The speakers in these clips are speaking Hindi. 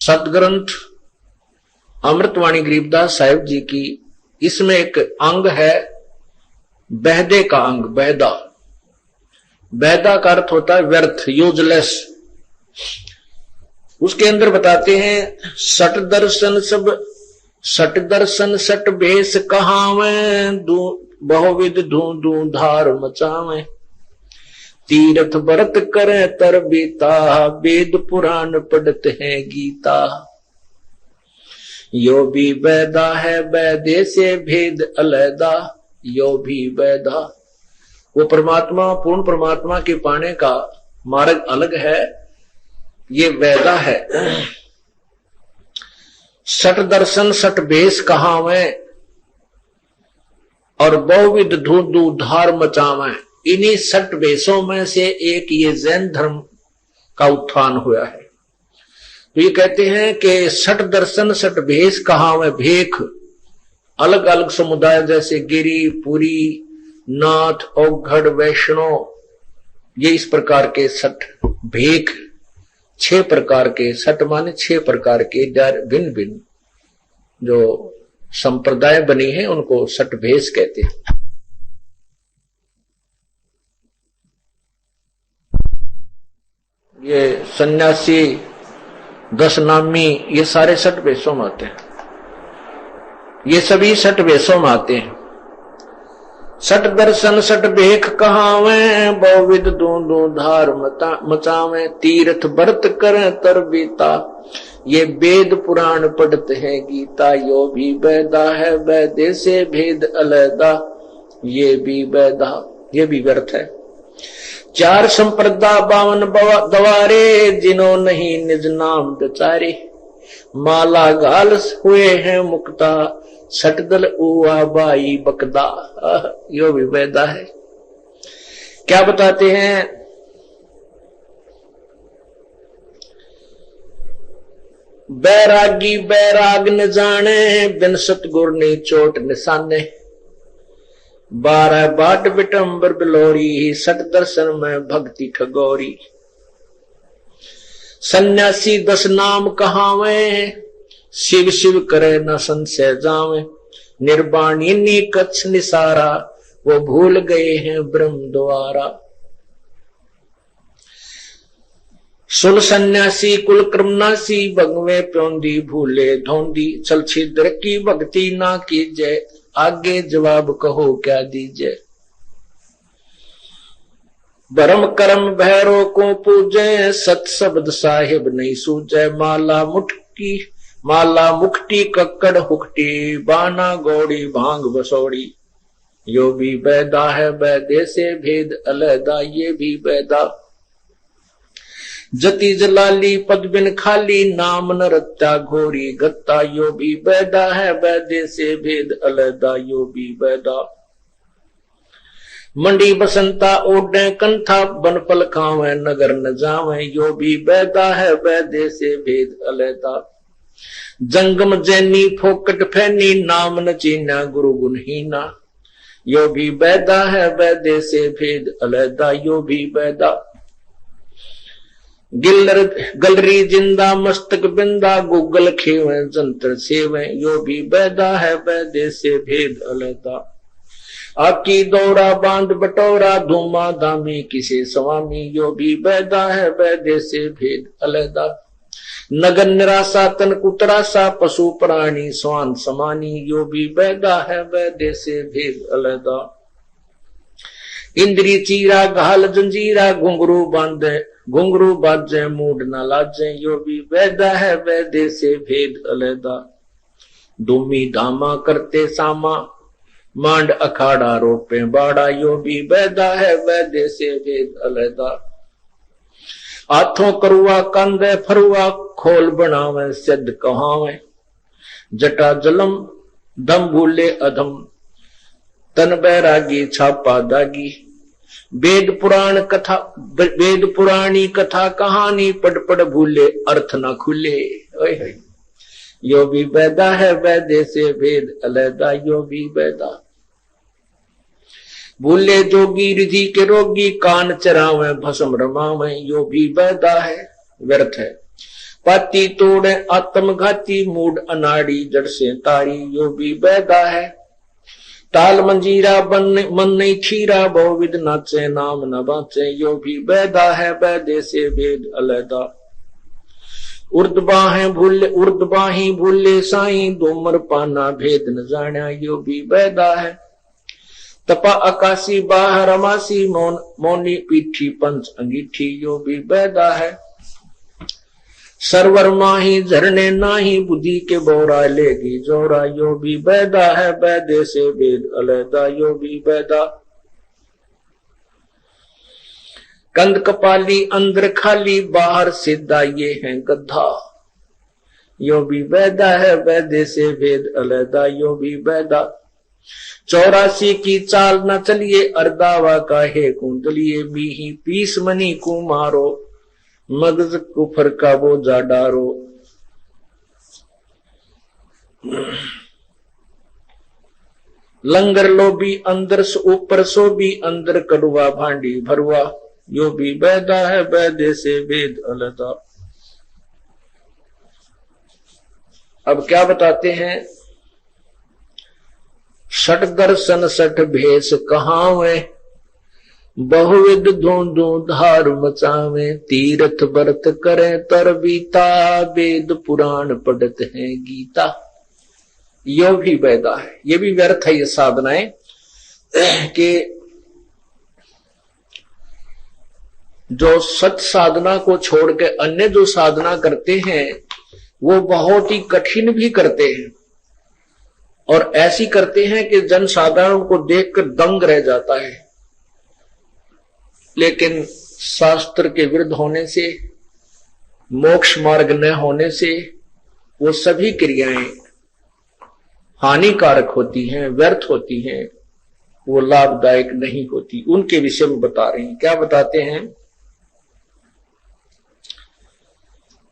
सतग्रंथ अमृतवाणी गरीबदास साहिब जी की, इसमें एक अंग है बेहदे का अंग। बेहदा, बेहदा का अर्थ होता है व्यर्थ, यूजलेस। उसके अंदर बताते हैं सट दर्शन सब, सट दर्शन सट भेष कहावे, बहुविध धू धू धार मचावे, तीर्थ व्रत करे तर बीता, वेद पुराण पढ़ते हैं गीता, यो भी बैदा है बैदे से भेद अलैदा, यो भी बैदा। वो परमात्मा, पूर्ण परमात्मा के पाने का मार्ग अलग है, ये वैदा है। सट दर्शन सट भेष कहावे और बहुविध धू धू धार मचावे, इन्हीं सट भेषों में से एक ये जैन धर्म का उत्थान हुआ है। तो ये कहते हैं कि सट दर्शन सट भेष कहावे, भेख अलग अलग समुदाय जैसे गिरी, पुरी, नाथ, औघड़, वैष्णव, ये इस प्रकार के सट भेख, 6 प्रकार के सट माने 6 प्रकार के भिन्न भिन्न जो संप्रदाय बनी है उनको सट भेष कहते हैं। ये सन्यासी, दशनामी, ये सारे सट भेषों में आते हैं, ये सभी सट भेषों में आते हैं। सट दर्शन सट भेख कहावे, बहुविध दू दू धार मचावे, तीर्थ व्रत करें तर बीता, ये वेद पुराण पढ़ते हैं गीता, यो भी बैदा है वैदे से भेद अलैदा, ये भी बैदा, ये भी व्यर्थ है। 4 संप्रदा 52 दवारे, जिन्हों नहीं निज नाम बेचारे, माला गाल हुए हैं मुक्ता, सटदल उआ बाई बकदा, यो भी वैदा है। क्या बताते हैं? बैरागी बैराग न जाने, बिन सतगुर ने चोट निशाने, 12 बाट बिटंबर बिलोरी, सट दर्शन में भक्ति ठगोरी, सन्यासी 10 नाम कहावे, शिव शिव करे न संशय जावे, निर्वाणी नी कच्छ निसारा, वो भूल गए हैं ब्रह्म द्वारा। सुन सन्यासी कुल क्रमनासी, भगवे प्योंदी भूले धोंदी, चल छिद्र की भक्ति ना कीजे, आगे जवाब कहो क्या दीजे, भरम करम भैरों को पूजे, सत शब्द साहिब नहीं सूझे, माला मुक्ति कक्कड़ हुक्टी, बाना गौड़ी भांग बसोड़ी, यो भी बैदा है बैदे से भेद अलैदा, ये भी बैदा। जति जलाली पद बिन खाली, नाम न रत्ता घोरी गत्ता, यो भी बैदा है बैदे से भेद अलैदा, यो भी बैदा। मंडी बसंता ओढ़े कंथा, बनफल खावे नगर न जावे, यो भी बैदा है बैदे से भेद अलैदा। जंगम जैनी फोकट फैनी, नाम न चीना गुरु गुणहीना, यो भी बैदा है बैदे से भेद अलैदा, यो भी बैदा। गलरी जिंदा मस्तक बिंदा, गूगल खेवे जंतर सेवे, यो भी बैदा है बैदे से भेद अलैदा। आकी दौरा बांध बटोरा, धूमा धामी किसे स्वामी, यो भी बैदा है बैदे से भेद अलैदा। नगर निराशा तन कुतरासा, पशु प्राणी स्वान समानी, यो भी बैदा है बैदे से भेद अलैदा। इंद्री चीरा घाल जंजीरा, घुंघरू बाजे मूड न लाजे, यो भी बैदा है बैदे से भेद अलैदा। धूमी धामा करते सामा, मांड अखाड़ा रोपे बाड़ा, यो भी बैदा है वैदे से भेद अलैदा। हाथों करुआ कंधे फरुआ, खोल बनावे सिद्ध कहावे, जटा जलम दम भूले अधम, तन बैरागी छापा दागी, वेद पुराणी कथा कहानी, पढ़ पढ़ भूले अर्थ न खुले, यो भी बैदा है वैदे से भेद अलैदा, यो भी बैदा। भूले जोगी रिधि के रोगी, कान चरावे भस्म रमावे, यो भी बैदा है व्यर्थ है। पाती तोड़े आत्मघाती मूड अनाड़ी जड़ से तारी यो भी बैदा है। ताल मंजीरा मन नहीं खीरा बहुविध नाचे नाम न बाचे यो भी बैदा है। बैदे से भेद अलैदा उर्द बाही भूले साई दोमर पाना भेद न जाना यो भी बैदा है। तपा आकाशी बाहर अमासी मौनी पीठी पंच अंगीठी यो भी बैदा है। सरवर माही झरने नाही बुद्धि के बोरा लेगी जोरा यो भी बैदा है। बैदे से भेद अलैदा यो भी बैदा। कंद कपाली अंदर खाली बाहर सीधा ये है गद्दा यो भी बैदा है। बैदे से भेद अलैदा यो भी बैदा। 84 की चाल न चलिए अर्दावा का है कुंडलिए मीही पीस मनी को मारो मगज कुफर का बोझा डारो। लंगर लोभी अंदर से ऊपर सो भी अंदर कड़वा भांडी भरवा यो भी बैदा है। बैदे से भेद अलैदा। अब क्या बताते हैं? सठ दर्शन सठ भेष कहावे बहुविध धूंधू धार मचावे। तीर्थ व्रत करे तर बीता वेद पुराण पढ़त है गीता यो भी बैदा है। ये भी व्यर्थ है ये साधनाएं कि जो सत साधना को छोड़ के अन्य जो साधना करते हैं वो बहुत ही कठिन भी करते हैं और ऐसी करते हैं कि जन साधारण को देखकर दंग रह जाता है। लेकिन शास्त्र के विरुद्ध होने से मोक्ष मार्ग न होने से वो सभी क्रियाएं हानिकारक होती हैं, व्यर्थ होती हैं, वो लाभदायक नहीं होती। उनके विषय में बता रहे हैं। क्या बताते हैं?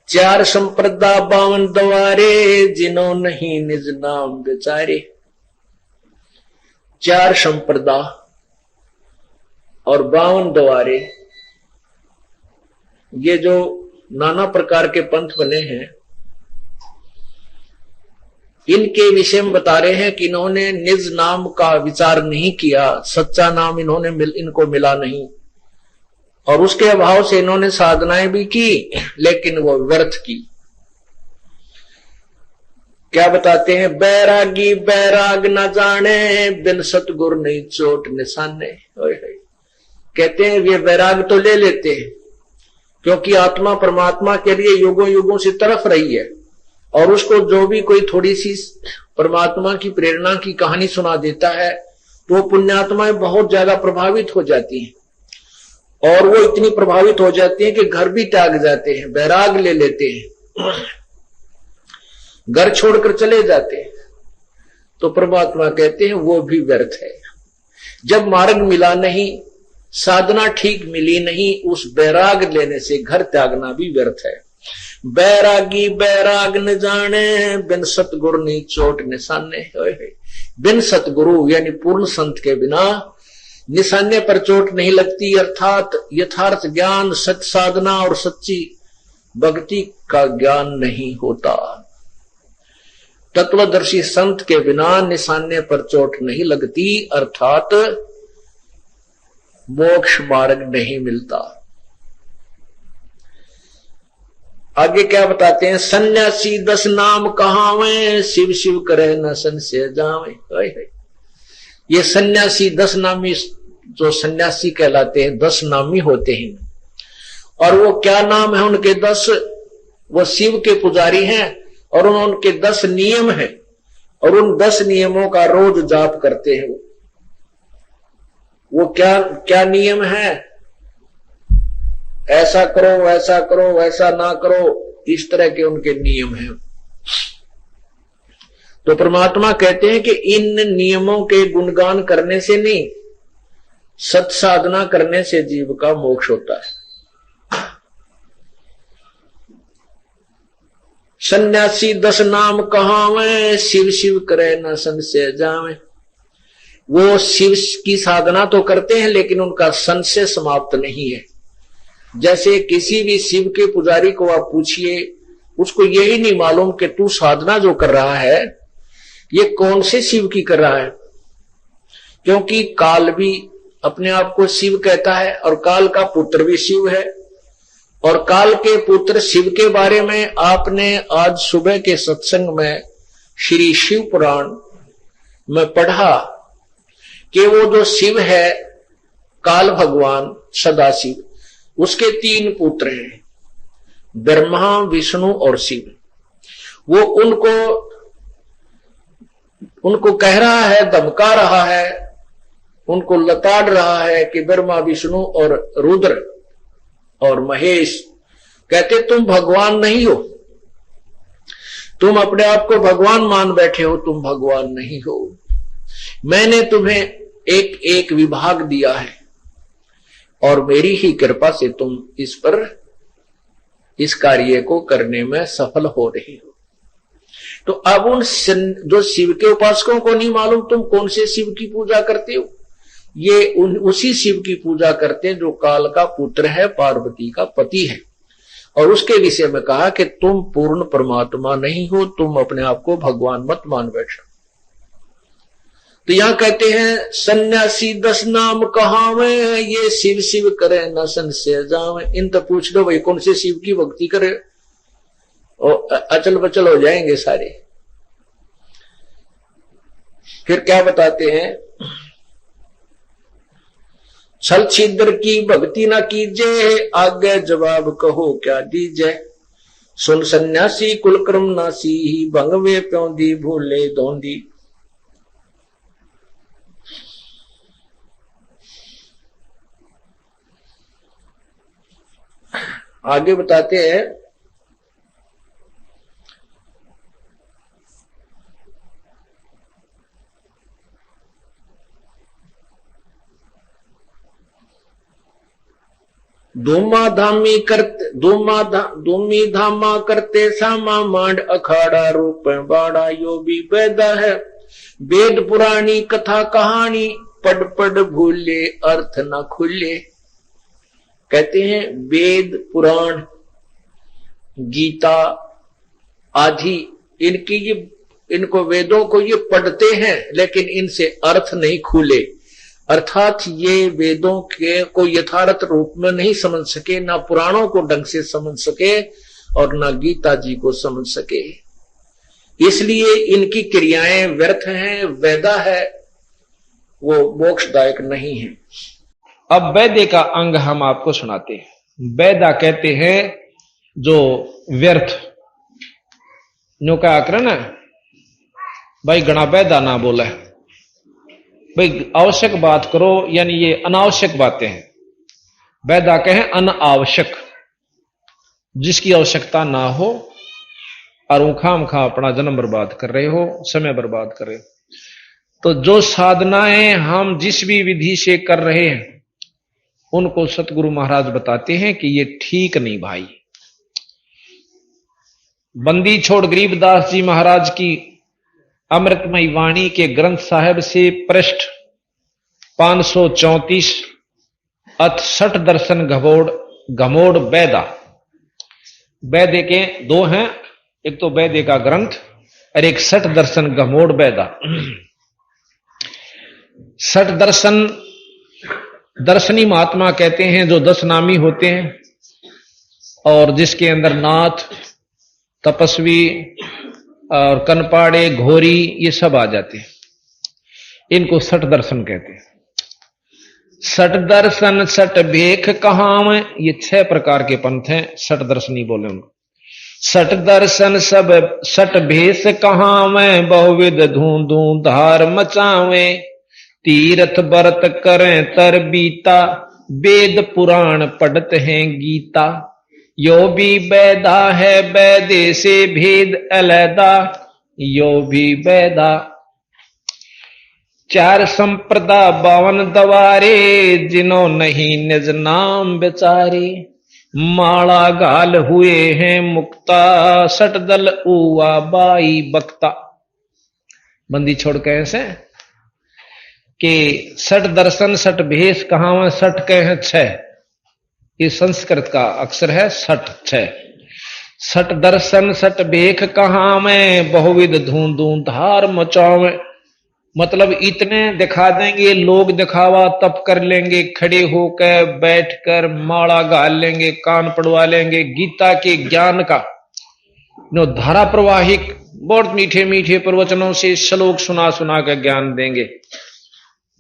4 संप्रदा 52 द्वारे जिन्हों नहीं निज नाम बेचारे। 4 संप्रदा और 52 द्वारे ये जो नाना प्रकार के पंथ बने हैं इनके विषय में बता रहे हैं कि इन्होंने निज नाम का विचार नहीं किया, सच्चा नाम इनको मिला नहीं और उसके अभाव से इन्होंने साधनाएं भी की लेकिन वो व्यर्थ की। क्या बताते हैं? बैरागी बैराग न जाने बिन सतगुर नहीं चोट निशाने। कहते हैं ये बैराग तो ले लेते हैं क्योंकि आत्मा परमात्मा के लिए युगों युगों से तरफ रही है और उसको जो भी कोई थोड़ी सी परमात्मा की प्रेरणा की कहानी सुना देता है तो पुण्यात्माएं बहुत ज्यादा प्रभावित हो जाती हैं और वो इतनी प्रभावित हो जाती हैं कि घर भी त्याग जाते हैं, बैराग ले लेते हैं, घर छोड़कर चले जाते हैं। तो परमात्मा कहते हैं वो भी व्यर्थ है। जब मार्ग मिला नहीं, साधना ठीक मिली नहीं, उस बैराग लेने से घर त्यागना भी व्यर्थ है। बैरागी बैराग न जाने बिन सतगुरु नी चोट निशाने। बिन सतगुरु यानी पूर्ण संत के बिना निशाने पर चोट नहीं लगती, अर्थात यथार्थ ज्ञान, सच साधना और सच्ची भक्ति का ज्ञान नहीं होता। तत्वदर्शी संत के बिना निशाने पर चोट नहीं लगती, अर्थात मोक्ष मार्ग नहीं मिलता। आगे क्या बताते हैं? सन्यासी 10 नाम कहावे शिव शिव करे न संशय जावे। ये सन्यासी 10 नामी जो सन्यासी कहलाते हैं 10 नामी होते हैं और वो क्या नाम है उनके 10? वो शिव के पुजारी हैं और उनके 10 नियम हैं और उन 10 नियमों का रोज जाप करते हैं। वो क्या क्या नियम है? ऐसा करो, ऐसा करो, ऐसा ना करो, इस तरह के उनके नियम हैं। तो परमात्मा कहते हैं कि इन नियमों के गुणगान करने से नहीं, सत साधना करने से जीव का मोक्ष होता है। सन्यासी 10 नाम कहावे शिव शिव करे न संशय जावे। वो शिव की साधना तो करते हैं लेकिन उनका संशय समाप्त नहीं है। जैसे किसी भी शिव के पुजारी को आप पूछिए उसको यही नहीं मालूम कि तू साधना जो कर रहा है ये कौन से शिव की कर रहा है। क्योंकि काल भी अपने आप को शिव कहता है और काल का पुत्र भी शिव है। और काल के पुत्र शिव के बारे में आपने आज सुबह के सत्संग में श्री शिव पुराण में पढ़ा कि वो जो शिव है काल भगवान सदाशिव, उसके 3 पुत्र हैं, ब्रह्मा विष्णु और शिव। वो उनको कह रहा है, धमका रहा है, उनको लताड़ रहा है कि ब्रह्मा विष्णु और रुद्र और महेश कहते तुम भगवान नहीं हो, तुम अपने आप को भगवान मान बैठे हो, तुम भगवान नहीं हो। मैंने तुम्हें एक एक विभाग दिया है और मेरी ही कृपा से तुम इस कार्य को करने में सफल हो रही हो। तो अब उन जो शिव के उपासकों को नहीं मालूम तुम कौन से शिव की पूजा करते हो, ये उसी शिव की पूजा करते हैं जो काल का पुत्र है, पार्वती का पति है। और उसके विषय में कहा कि तुम पूर्ण परमात्मा नहीं हो, तुम अपने आप को भगवान मत मान बैठो। तो यहां कहते हैं सन्यासी 10 नाम कहावे, ये शिव शिव करे न संशय जावे। इन तो पूछ लो भाई कौन से शिव की भक्ति करे, और अचल बचल हो जाएंगे सारे। फिर क्या बताते हैं, छल छिद्र की भक्ति न कीजे, आगे जवाब कहो क्या दीजे। सुन सन्यासी कुलक्रम नासी, भंगवे प्योंदी भूले धोंदी। आगे बताते हैं, धूमी धामा करते सामा मांड अखाड़ा रूप बाड़ा। यो भी पैदा है वेद पुरानी कथा कहानी, पढ़ पढ़ भूले अर्थ न खुले। कहते हैं वेद पुराण गीता आदि इनको वेदों को ये पढ़ते हैं लेकिन इनसे अर्थ नहीं खुले, अर्थात ये वेदों के को यथार्थ रूप में नहीं समझ सके, ना पुराणों को ढंग से समझ सके और ना गीता जी को समझ सके। इसलिए इनकी क्रियाएं व्यर्थ हैं, वेदा है वो मोक्षदायक नहीं है। अब वैदे का अंग हम आपको सुनाते हैं। वैदा कहते हैं जो व्यर्थ न्यू का आकरण है भाई, गणा वैदा ना बोला है भाई, आवश्यक बात करो, यानी ये अनावश्यक बातें हैं। वैदा कहें अनावश्यक, जिसकी आवश्यकता ना हो और खाम खा अपना जन्म बर्बाद कर रहे हो, समय बर्बाद कर रहे हो। तो जो साधनाएं हम जिस भी विधि से कर रहे हैं उनको सतगुरु महाराज बताते हैं कि ये ठीक नहीं भाई। बंदी छोड़ गरीबदास जी महाराज की अमृतमयी वाणी के ग्रंथ साहिब से पृष्ठ 534 अथ 60 दर्शन घमोड़ वैदा। वैदे के 2 हैं, एक तो वैदे का ग्रंथ और एक 60 दर्शन घमोड़ वैदा। 60 दर्शन दर्शनी महात्मा कहते हैं जो 10 नामी होते हैं और जिसके अंदर नाथ, तपस्वी और कनपाड़े, घोरी ये सब आ जाते हैं। इनको 60 दर्शन कहते हैं। 60 दर्शन 60 भेख कहाम, ये 6 प्रकार के पंथ हैं, 60 दर्शनी बोले उनको। 60 दर्शन सब 60 भेष कहाम, बहुविध धूं धूं धार मचावे। तीर्थ व्रत करें तर बीता, वेद पुराण पढ़त हैं गीता। यो भी वैदा है वैदे से भेद अलैदा, यो भी वैदा। 4 संप्रदा 52 दवारे, जिन्हों नहीं निज नाम बेचारे। माला घाल हुए हैं मुक्ता, 60 दल उआ बाई बक्ता। बंदी छोड़ कैसे कि 60 दर्शन 60 भेष कहां 60 कहे हैं 6, ये संस्कृत का अक्षर है 60 6। सट दर्शन सट बेख कहाँ में, बहुविध धूं धूं धार मचावे। मतलब इतने दिखा देंगे, लोग दिखावा तब कर लेंगे, खड़े होकर बैठकर माला गाल लेंगे, कान पड़वा लेंगे, गीता के ज्ञान का नो धारा प्रवाहिक बहुत मीठे मीठे प्रवचनों से श्लोक सुना सुना कर ज्ञान देंगे।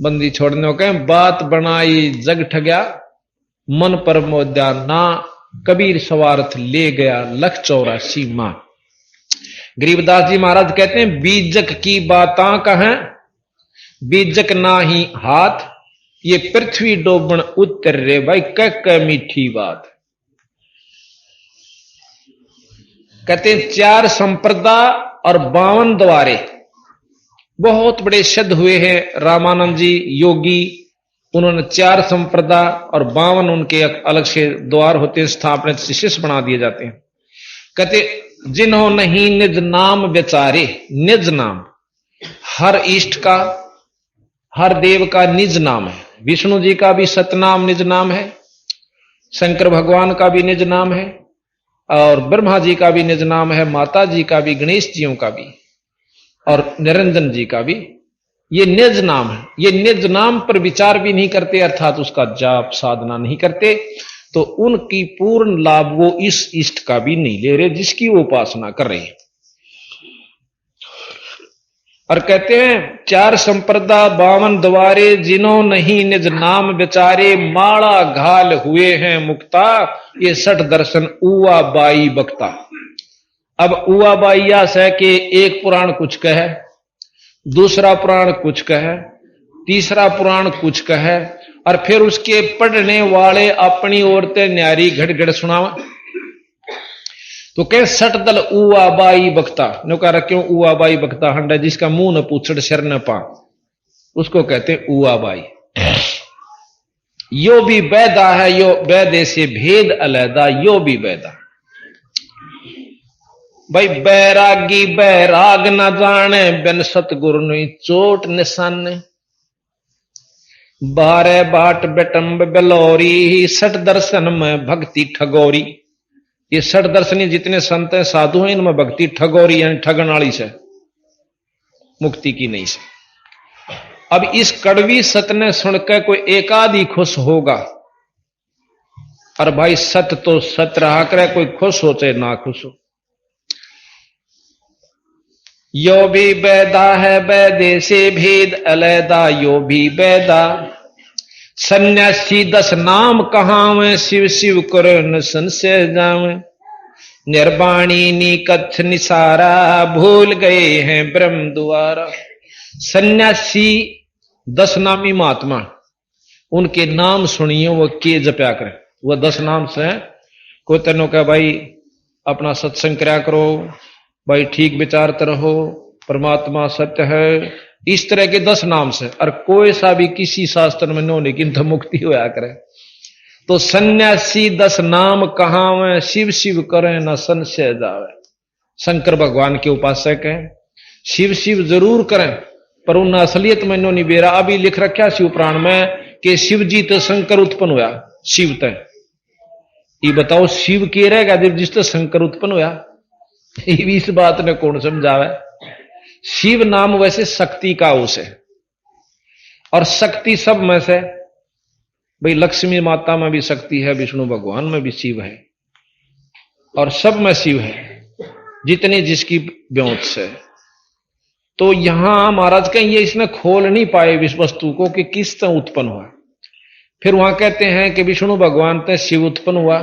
बंदी छोड़ने के बात बनाई जग ठग्या, मन पर मोद्या ना, कबीर सवारथ ले गया 184 मां। गरीबदास जी महाराज कहते हैं बीजक की बातां कहें, बीजक ना ही हाथ, ये पृथ्वी डोबन उत्तर रे भाई कह मीठी बात। कहते हैं 4 संप्रदा और 52 द्वारे, बहुत बड़े शब्द हुए हैं रामानंद जी योगी, उन्होंने 4 संप्रदा और 52 उनके अलग से द्वार होते हैं, स्थापना शिष्य बना दिए जाते हैं। कहते जिन्हों नहीं निज नाम बेचारे, निज नाम हर इष्ट का हर देव का निज नाम है। विष्णु जी का भी सतनाम निज नाम है, शंकर भगवान का भी निज नाम है, और ब्रह्मा जी का भी निज नाम है, माता जी का भी, गणेश जियों का भी, और निरंजन जी का भी ये निज नाम है। ये निज नाम पर विचार भी नहीं करते, अर्थात उसका जाप साधना नहीं करते, तो उनकी पूर्ण लाभ वो इस इष्ट का भी नहीं ले रहे जिसकी वो उपासना कर रहे हैं। और कहते हैं 4 संप्रदा 52 द्वारे, जिन्हों नहीं निज नाम बेचारे, माला घाल हुए हैं मुक्ता, ये 60 दर्शन उआ बाई बक्ता। अब उआ बाइया से के एक पुराण कुछ कहे, दूसरा पुराण कुछ कहे, तीसरा पुराण कुछ कहे, और फिर उसके पढ़ने वाले अपनी औरतें न्यारी घड़ सुनावा। तो कह 60 दल उआ बाई बक्ता, नो कह रहा क्यों उआ बाई बक्ता हंडा, जिसका मुंह न पूछड़ शर न पा, उसको कहते उआ बाई। यो भी बैदा है, यो बैदे से भेद अलैदा, यो भी बैदा। भाई बैरागी बैराग न जाने, बिन सतगुरु नहीं चोट निशाने। 12 बाट बेटम्ब बेलौरी, 60 दर्शन में भक्ति ठगोरी। ये 60 दर्शनी जितने संत हैं साधु हैं, इनमें भक्ति ठगोरी यानी ठगन वाली से, मुक्ति की नहीं से। अब इस कड़वी सत ने सुनकर कोई एकाद ही खुश होगा, और भाई सत तो सत रहा करे, कोई खुश हो चाहे ना खुश हो। यो भी बैदा है बैदे से भेद अलैदा, यो भी बैदा। सन्यासी 10 नाम कहावे, शिव शिव करो न संशय जावे। निर्वाणी नी कच्छ निसारा, भूल गए हैं ब्रह्म द्वारा। सन्यासी 10 नामी महात्मा, उनके नाम सुनिए, वो के जप्या करें। वो 10 नाम से कोई तेनों का भाई अपना सत्संग कराया करो, भाई ठीक विचारत रहो, परमात्मा सत्य है, इस तरह के 10 नाम से। और कोई सा भी किसी शास्त्र में नो लेकिन तो मुक्ति होया करे। तो सन्यासी 10 नाम कहावे, शिव शिव करें न संशय जावे। शंकर भगवान के उपासक हैं, शिव शिव जरूर करें, पर उन असलियत में नो नहीं बेरा। अभी लिख रखा शिव पुराण में कि शिव जी तो शंकर उत्पन्न हुआ, शिव तय। ये बताओ शिव के रहेगा जब जिस तो शंकर उत्पन्न हुआ, इस बात ने कौन समझावे। शिव नाम वैसे शक्ति का उस है, और शक्ति सब में से भाई लक्ष्मी माता में भी शक्ति है, विष्णु भगवान में भी शिव है, और सब में शिव है जितने जिसकी ब्योत से। तो यहां महाराज कहें ये इसने खोल नहीं पाए इस वस्तु को कि किस तरह उत्पन्न हुआ। फिर वहां कहते हैं कि विष्णु भगवान से शिव उत्पन्न हुआ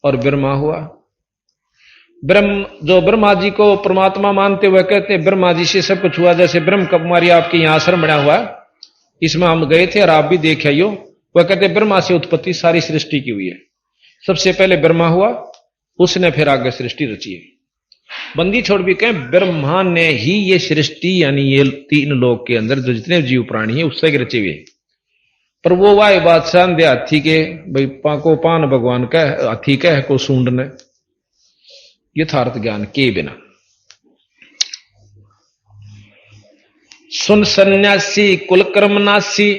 और ब्रह्मा हुआ। जो ब्रह्मा जी को परमात्मा मानते हुए कहते हैं ब्रह्मा जी से सब कुछ हुआ। जैसे ब्रह्म कुमारी आपके यहां आश्रम बना हुआ, इसमें हम गए थे और आप भी देख आइयो। वह कहते हैं ब्रह्मा से उत्पत्ति सारी सृष्टि की हुई है। सबसे पहले ब्रह्मा हुआ, उसने फिर आगे सृष्टि रची है। बंदी छोड़ भी कहें ब्रह्मा ने ही ये सृष्टि यानी ये 3 लोक के अंदर जो जितने जीव प्राणी है उससे रचे हुए। पर वो वाह बादशाह दे हाथी के भाई पाको पान भगवान का हाथी कह को सूंड ने यथार्थ ज्ञान के बिना। सुन सन्यासी कुल कर्मनासी,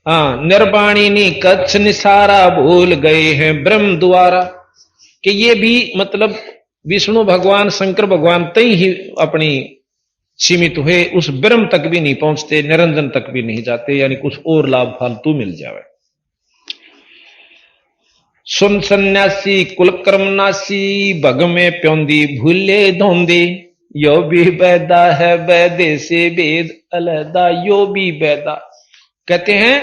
निर्वाणी नी कच्छ निसारा, भूल गए हैं ब्रह्म द्वारा। कि ये भी मतलब विष्णु भगवान शंकर भगवान तई ही अपनी सीमित हुए, उस ब्रह्म तक भी नहीं पहुंचते, निरंजन तक भी नहीं जाते, यानी कुछ और लाभ फालतू मिल जावे। सुन सन्यासी कुल कर्मनासी भग में प्योंदी भूले धोंदी, यो भी बैदा है बैदे से वेद अलहदा, यो भी बैदा। कहते हैं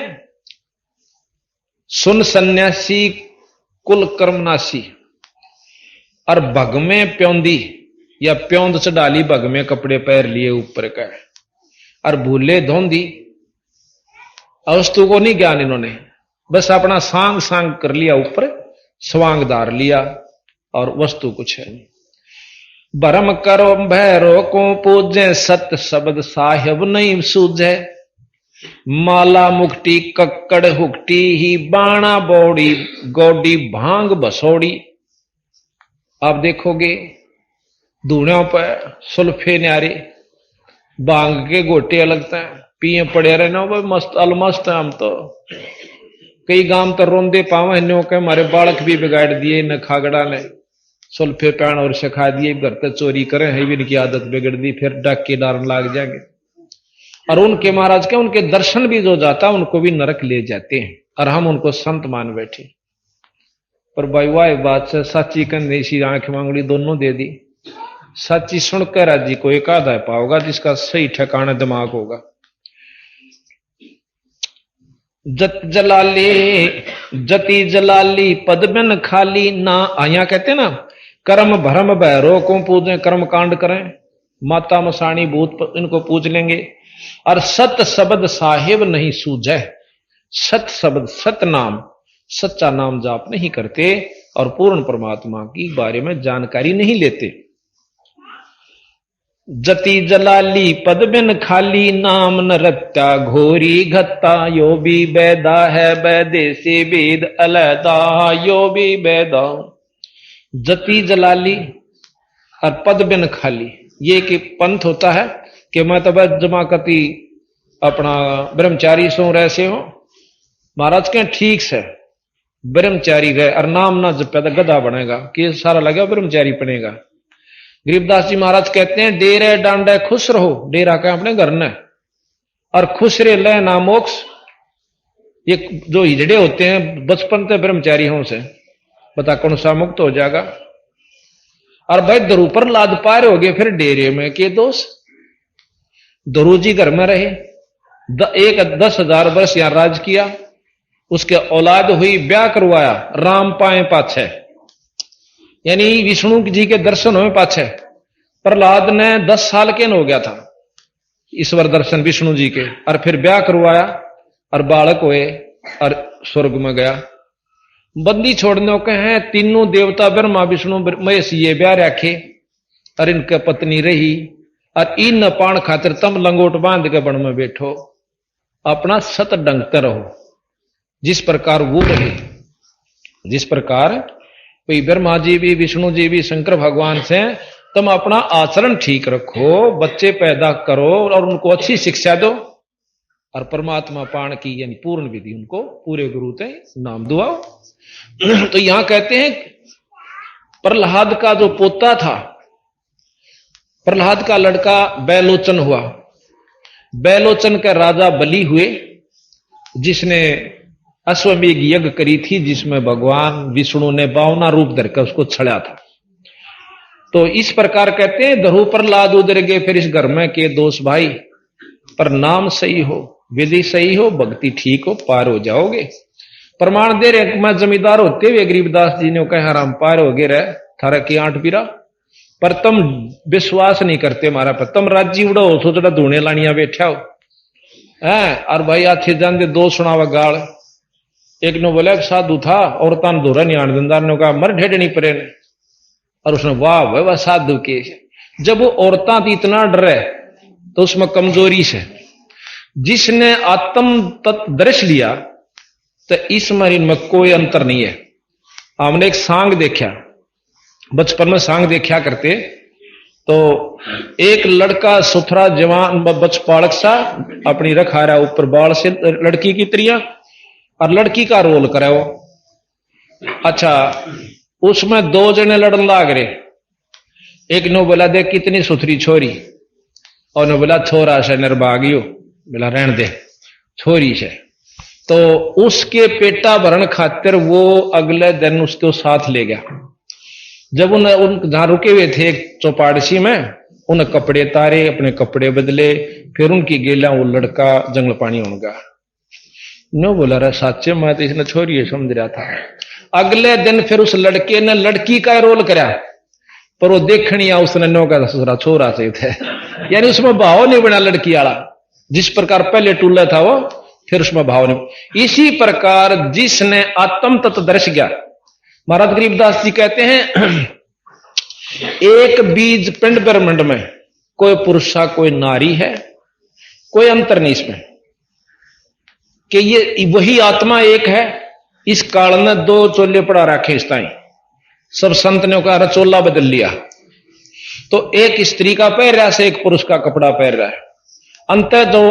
सुन सन्यासी कुल कर्मनासी और भग में प्योंदी, या प्योंद से डाली भग में कपड़े पैर लिए ऊपर का, और भूले धोंदी, वस्तु को नहीं ज्ञान इन्होंने, बस अपना सांग सांग कर लिया, ऊपर स्वांगदार लिया और वस्तु कुछ है नहीं। भरम करो भैरो को पूजे, सत्य शब्द साहिब नहीं सूझे, माला मुक्ति कक्कड़ हुक्टी ही बाणा बौड़ी गौडी भांग बसोड़ी। आप देखोगे धूणों पर सुल्फे न्यारे भांग के गोटे लगते हैं, पिए पड़े रहना भाई मस्त अलमस्त है। हम तो कई गांव तो रोंदे पावा नो के हमारे बालक भी बिगाड़ दिए न खागड़ा ने, सुल्फे पैण और सिखा दिए, घर पे चोरी करें है भी इनकी आदत बिगड़ दी, फिर डाके डारन लाग जाएंगे। और उनके महाराज के उनके दर्शन भी जो जाता उनको भी नरक ले जाते हैं, और हम उनको संत मान बैठे। पर भाई वाह बात से सच्ची कंदेसी आंख मांगड़ी दोनों दे दी, सच्ची सुनकर राजी को एक आधा पाओगा जिसका सही ठिकाना दिमाग होगा। जत जलाली जति जलाली पद बिन खाली ना, आया कहते ना कर्म भरम भैरो को पूजें, कर्म कांड करें, माता मसाणी भूत इनको पूज लेंगे, और सत शब्द साहिब नहीं सूझे, सत शब्द सत नाम सच्चा नाम जाप नहीं करते और पूर्ण परमात्मा की बारे में जानकारी नहीं लेते। जति जलाली पद बिन खाली नाम न रत्या घोरी घत्ता, यो भी बैदा है बैदे से वेद अलहदा, यो भी बैदा। जति जलाली और पद बिन खाली, ये कि पंथ होता है कि मैं तो बस जमाकती अपना ब्रह्मचारी सो रहे हो महाराज के ठीक से ब्रह्मचारी रहे और नाम ना जपे तो गधा बनेगा, कि सारा लगा ब्रह्मचारी बनेगा। गरीबदास जी महाराज कहते हैं डेरे डांडे खुश रहो, डेरा का अपने घर ने, और खुश रे ले ना मोक्ष। ये जो हिजड़े होते हैं बचपन से ब्रह्मचारी हों से बता कौन सा मुक्त हो जाएगा। और भाई दरू पर लाद पार हो गए फिर डेरे में के दोष। दरू जी घर में रहे, 10,000 वर्ष यहां राज किया, उसके औलाद हुई, ब्याह करवाया, राम पाए पाछे, यानी विष्णु जी के दर्शन हुए पाछे। प्रहलाद ने 10 साल के न हो गया था ईश्वर दर्शन विष्णु जी के, और फिर ब्याह करवाया और बालक हुए और स्वर्ग में गया। बंदी छोड़ने के हैं तीनों देवता ब्रह्मा विष्णु महेश ये ब्याह रखे, और इनके पत्नी रही, और इन पाण खातिर तम लंगोट बांध के बन में बैठो, अपना सत डंगते रहो। जिस प्रकार वो रहे, जिस प्रकार कोई ब्रह्मा जी भी विष्णु जी भी शंकर भगवान से तुम अपना आचरण ठीक रखो, बच्चे पैदा करो और उनको अच्छी शिक्षा दो, और परमात्मा पाण की यानी पूर्ण विधि उनको पूरे गुरु ते नाम दुआओ। तो यहां कहते हैं प्रहलाद का जो पोता था, प्रहलाद का लड़का बैलोचन हुआ, बैलोचन के राजा बलि हुए, जिसने अश्वमेघ यज्ञ करी थी, जिसमें भगवान विष्णु ने 52 रूप धरकर उसको छड़ा था। तो इस प्रकार कहते हैं दरु प्रहलाद उधर गए फिर इस घर में के दोष भाई, पर नाम सही हो, विधि सही हो, भक्ति ठीक हो, पार हो जाओगे। प्रमाण दे रहे मैं जमींदार होते हुए गरीबदास जी ने कहा हराम पार हो गए रहे थारा की 8 पीरा, पर तुम विश्वास नहीं करते हमारा पर, तुम राज्य उड़ो हो सोचता धूने लानिया बैठा हो है। और भाई आथे जान दो सुनावा गाल, एक ने बोला साधु था और तान धोरा नहीं आने दिंदार ने कहा मर ढेडनी परे ने, और उसने वाह भाई वह साधु के। जब वो औरतां इतना डरे तो उसमें कमजोरी से, जिसने आत्म तत्व दर्श लिया तो इस मरीन में कोई अंतर नहीं है। हमने एक सांग देखा, बचपन में सांग देखा करते, तो एक लड़का सुथरा जवान बचपालक सा अपनी रखा रहा ऊपर बाल से लड़की की त्रिया, और लड़की का रोल करे वो। अच्छा उसमें दो जने लड़न लाग रहे। एक ने बोला देख कितनी सुथरी छोरी, और ने बोला छोरा से निर्भाग्यो, बोला रहने दे छोरी से। तो उसके पेटा भरण खातिर वो अगले दिन उसको साथ ले गया। जब उन जहां रुके हुए थे एक चौपाड़सी में, उन कपड़े तारे, अपने कपड़े बदले, फिर उनकी गेला वो लड़का जंगल पानी होगा। नो बोला रहा साचे मैं तो इसने छोरी समझ रहा था। अगले दिन फिर उस लड़के ने लड़की का रोल करा, पर वो देखनी आ उसने नो का ससुरा छोरा से थे, यानी उसमें भाव नहीं बना लड़की वाला। जिस प्रकार पहले टूला था वो, फिर उसमें भाव नहीं। इसी प्रकार जिसने आत्म तत्व दर्श गया, महाराज गरीबदास जी कहते हैं एक बीज पिंड ब्रह्मांड में कोई पुरुषा कोई नारी है, कोई अंतर नहीं इसमें, कि ये वही आत्मा एक है। इस काल में दो चोले पड़ा रखे इस ताई, सब संत ने कहा चोला बदल लिया। तो एक स्त्री का पैर रहा से एक पुरुष का कपड़ा पैर रहा है। अंत जो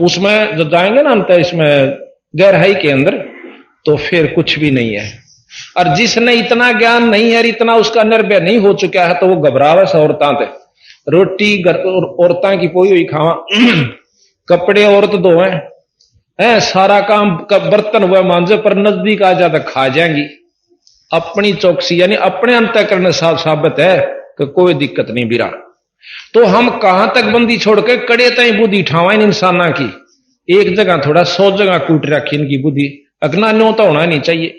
उसमें जो जाएंगे ना अंत इसमें गहराई के अंदर, तो फिर कुछ भी नहीं है। और जिसने इतना ज्ञान नहीं है, इतना उसका निर्भय नहीं हो चुका है, तो वो घबरावे से औरतां थे। रोटी औरतां की पोई हुई खावा, कपड़े औरत धोए है, सारा काम बर्तन हुआ मांझे, पर नजदीक आ जाता खा जाएंगी। अपनी चौकसी यानी अपने अंतःकरण साबित है कि कोई दिक्कत नहीं बिरा। तो हम कहां तक बंदी छोड़ के कड़े तई बुद्धि ठावा इन इंसाना की, एक जगह थोड़ा 100 जगह कूट रखी इनकी बुद्धि, अगना न्यो तो होना नहीं चाहिए।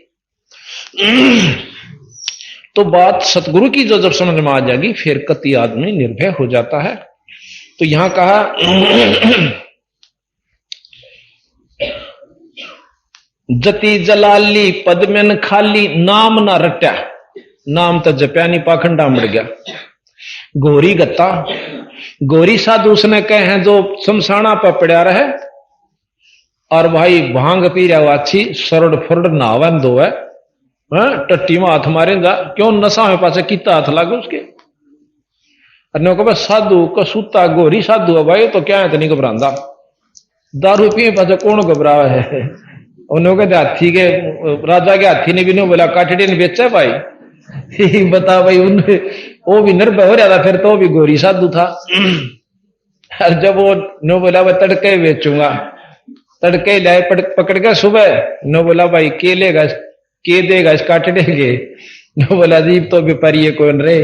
तो बात सतगुरु की जो जब समझ में आ जाएगी, फिर कति आदमी निर्भय हो जाता है। तो यहां कहा जति जलाली पद्मन खाली, नाम ना रट्या, नाम तो जप्या नहीं पाखंडा मर गया। गोरी गत्ता, गोरी साधु उसने कहे हैं जो शमशाना पर पड़ा रहे, और भाई भांग पी रहा अच्छी सरड़ फरड़ नहावन दो है, टट्टी में हाथ मारे जा, क्यों नशा में पास कितना हाथ लागे उसके। अरे को साधु का सूता गोरी साधु है भाई, तो क्या है तो नहीं घबरांदा, दारू पिए पास कौन घबरावा है। उन्होंने हाथी के राजा के हाथी ने भी नहीं बोला काठड़ी ने बेचा भाई, बता भाई उन्हें वो भी निर्भय हो रहा था, फिर तो भी गोरी साधु था। और जब वो नो बोला मैं तड़के बेचूंगा, तड़के लाए पकड़ के सुबह, नो बोला भाई के लेगा के देगा इस काटने के, नो बोला जीव तो व्यापारी है कौन रे,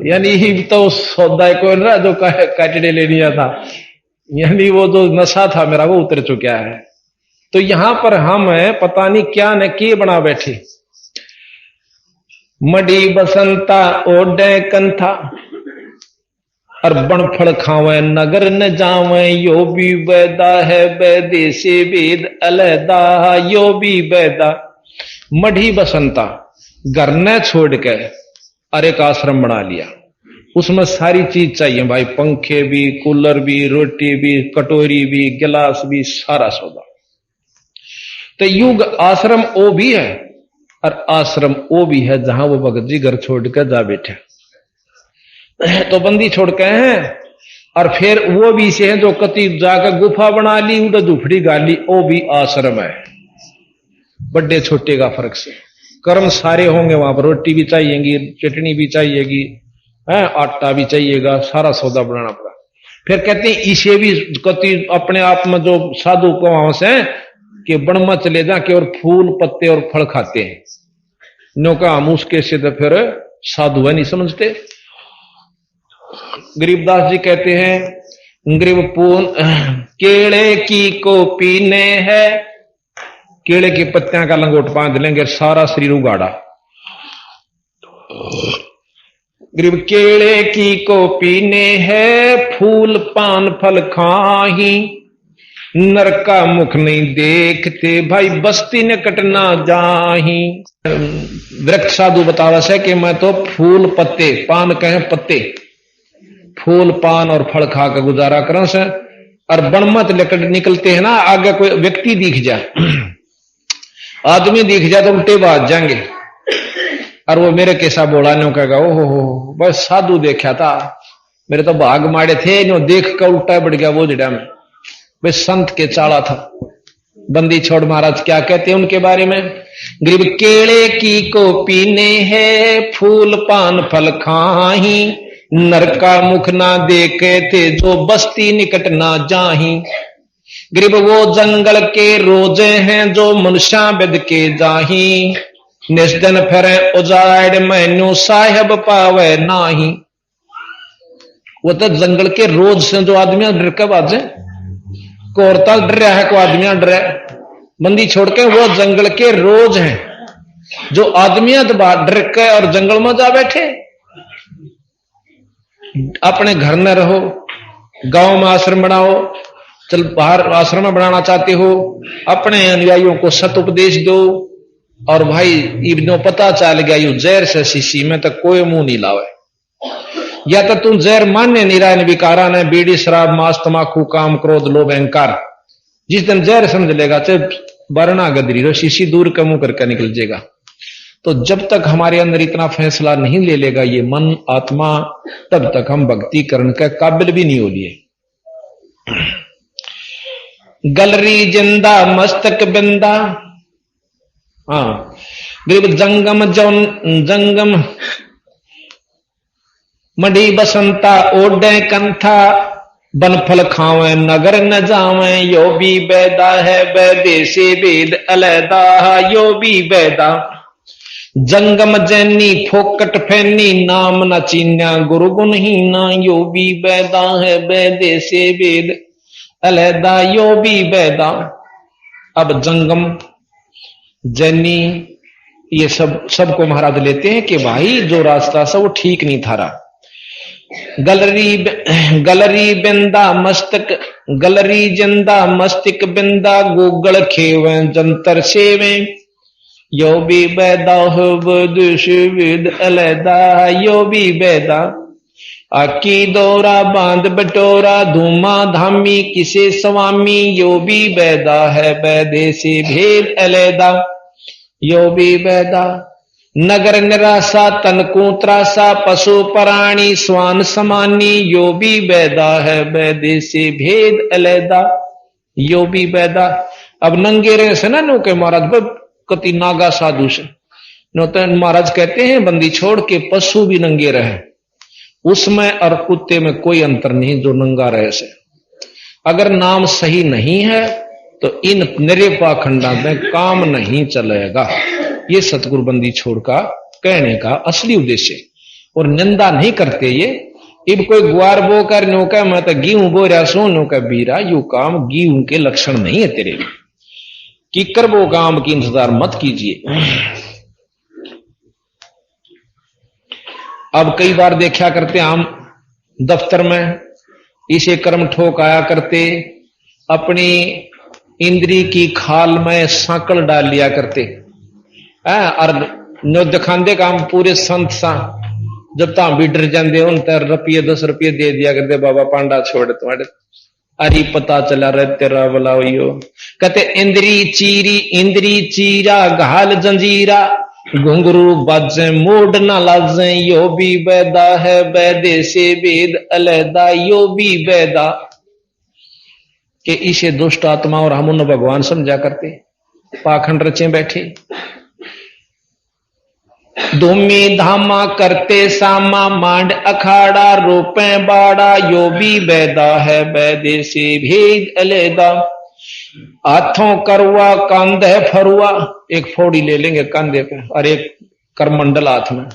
यानी ही तो सौदा कौन रहा जो काटने ले लिया था, यानी वो जो नशा था मेरा वो उतर चुका है। तो यहां पर हम पता नहीं क्या न के बना बैठे। मडी बसंता ओडे कंथा, और बनफल खावे नगर न जावे, यो भी बैदा है बैदे से वेद अलहदा, यो भी बैदा। मढ़ी बसंता, घर न छोड़ के और एक आश्रम बना लिया, उसमें सारी चीज चाहिए भाई, पंखे भी, कूलर भी, रोटी भी, कटोरी भी, गिलास भी, सारा सौदा। तो युग आश्रम वो भी है, और आश्रम वो भी है जहां वो भगत जी घर छोड़ कर जा बैठे। तो बंदी छोड़ के हैं, और फिर वो भी से है जो कति जाकर गुफा बना ली, उधर झुपड़ी गाली, वो भी आश्रम है। बड़े छोटे का फर्क से कर्म सारे होंगे वहां पर, रोटी भी चाहिएगी, चटनी भी चाहिएगी, आटा भी चाहिएगा, सारा सौदा बनाना पड़ा। फिर कहते हैं इसे भी कति अपने आप में जो साधु को वहां से कि बणमा चले जाके और फूल पत्ते और फल खाते हैं, नौका हम उसके से तो फिर साधु है नहीं समझते। गरीबदास जी कहते हैं गरीब पून केले की को पीने है, केले के पत्तियां का लंगोट बांध लेंगे, सारा शरीर उगाड़ा। गरीब केले की को पीने है, फूल पान फल खाही, नर का मुख नहीं देखते, भाई बस्ती ने कटना जाही। वृक्ष साधु बतावा से कि मैं तो फूल पत्ते, पान कहे पत्ते, फूल पान और फल खा कर गुजारा कर से, और बनमत लेकर निकलते हैं ना, आगे कोई व्यक्ति दिख जाए, आदमी दिख जाए तो उल्टे बाज जाएंगे, और वो मेरे कैसा बोला नो कहेगा ओहो बस साधु देखा था, मेरे तो भाग मारे थे नो देख कर उल्टा बढ़ गया वो जड़ा में, वे संत के चाला था। बंदी छोड़ महाराज क्या कहते हैं उनके बारे में। गरीब केले की को पीने है, फूल पान फल खाही, नर का मुख ना देखे थे, जो बस्ती निकट ना जाही। गरीब वो जंगल के रोजे हैं, जो मनुष्य बेद के जाही, निस्दन फिरे उजाड़ मैनू साहेब पावे नाही। वो तो जंगल के रोज से जो आदमी डर के बाजे कोरता डर रहा है, को आदमी डर रहा है। बंदी छोड़ के वो जंगल के रोज हैं, जो आदमी डर के और जंगल में जा बैठे। अपने घर में रहो, गांव में आश्रम बनाओ, चल बाहर आश्रम में बनाना चाहते हो, अपने अनुयायियों को सत उपदेश दो। और भाई इब्नो पता चल गया यू जहर से शीशी में तो कोई मुंह नहीं लावे, या तो तुम जहर मान्य निरायन विकारा ने बीड़ी शराब मांस तमाकू काम क्रोध लोभ अहंकार। जिस दिन जहर समझ लेगा चाहे वरना गदरी रो शीशी दूर का मुंह करके निकल जाएगा। तो जब तक हमारे अंदर इतना फैसला नहीं ले लेगा ये मन आत्मा, तब तक हम भक्ति करने के काबिल भी नहीं हो लिए। गलरी जिंदा मस्तक बिंदा, हाँ गरीब जंगम जंगम मडी बसंता ओडे कंथा, बनफल खावे नगर न जावे, यो भी बैदा है बैदे से वेद अलैदा, यो भी बैदा। जंगम जैनी फोकट फैनी, नाम न चीन्या गुरु गुण हीना, यो भी बैदा है बैदे से वेद अलैदा, यो भी बैदा। अब जंगम जैनी ये सबको महाराज लेते हैं कि भाई जो रास्ता था वो ठीक नहीं था। गलरी बिंदा मस्तक, गलरी जिंदा मस्तिक बिंदा, गूगल खेवे जंतर सेवे, यो भी बैदा हो वेद अलैदा, यो भी बैदा। आकी दौरा बांध बटोरा, धूमा धामी किसे स्वामी, यो भी बैदा है बैदे से भेद अलैदा, यो भी बैदा। नगर निराशा तनकू त्रासा, पशु प्राणी स्वान समानी, यो भी बैदा है बैदे से भेद अलैदा, यो भी बैदा। अब नंगे रहे से ना नो के महाराज कति नागा साधु से नो तो महाराज कहते हैं बंदी छोड़ के पशु भी नंगे रहे, उसमें और कुत्ते में कोई अंतर नहीं जो नंगा रहे से। अगर नाम सही नहीं है तो इन निरे पाखंडा में काम नहीं चलेगा। ये सतगुरु बंदी छोड़ का कहने का असली उद्देश्य। और निंदा नहीं करते ये। इब कोई गुआर बो कर नो का मैं तो गेहूं बो रहा सो नो का बीरा, यू काम गेहूं के लक्षण नहीं है तेरे। कीकर वो काम की इंतजार मत कीजिए। अब कई बार देखा करते हम दफ्तर में इसे कर्म ठोक आया करते, अपनी इंद्री की खाल में सांकल डाल लिया करते और नो दिखाते काम पूरे संत सा जब ता भी डर जाते उन तर रुपये 10 रुपये दे दिया करते, बाबा पांडा छोड़ तुम्हारे अरे पता चला रहे तेरा बुलाओ। कहते इंद्री चीरा घाल जंजीरा, घुंघरू बाजे मोड़ ना लाजे, यो भी बैदा है बैदे से वेद अलैदा, यो भी बैदा। कि इसे दुष्ट आत्मा और हम उन्हें भगवान समझा करते, पाखंड रचे बैठे। धूमी धामा करते सामा, मांड अखाड़ा रोपे बाड़ा, यो भी बैदा है बैदे से भेद अलैदा। हाथों करवा कांधे फरुआ, एक फोड़ी ले लेंगे कांधे पे और एक करमंडल हाथ में,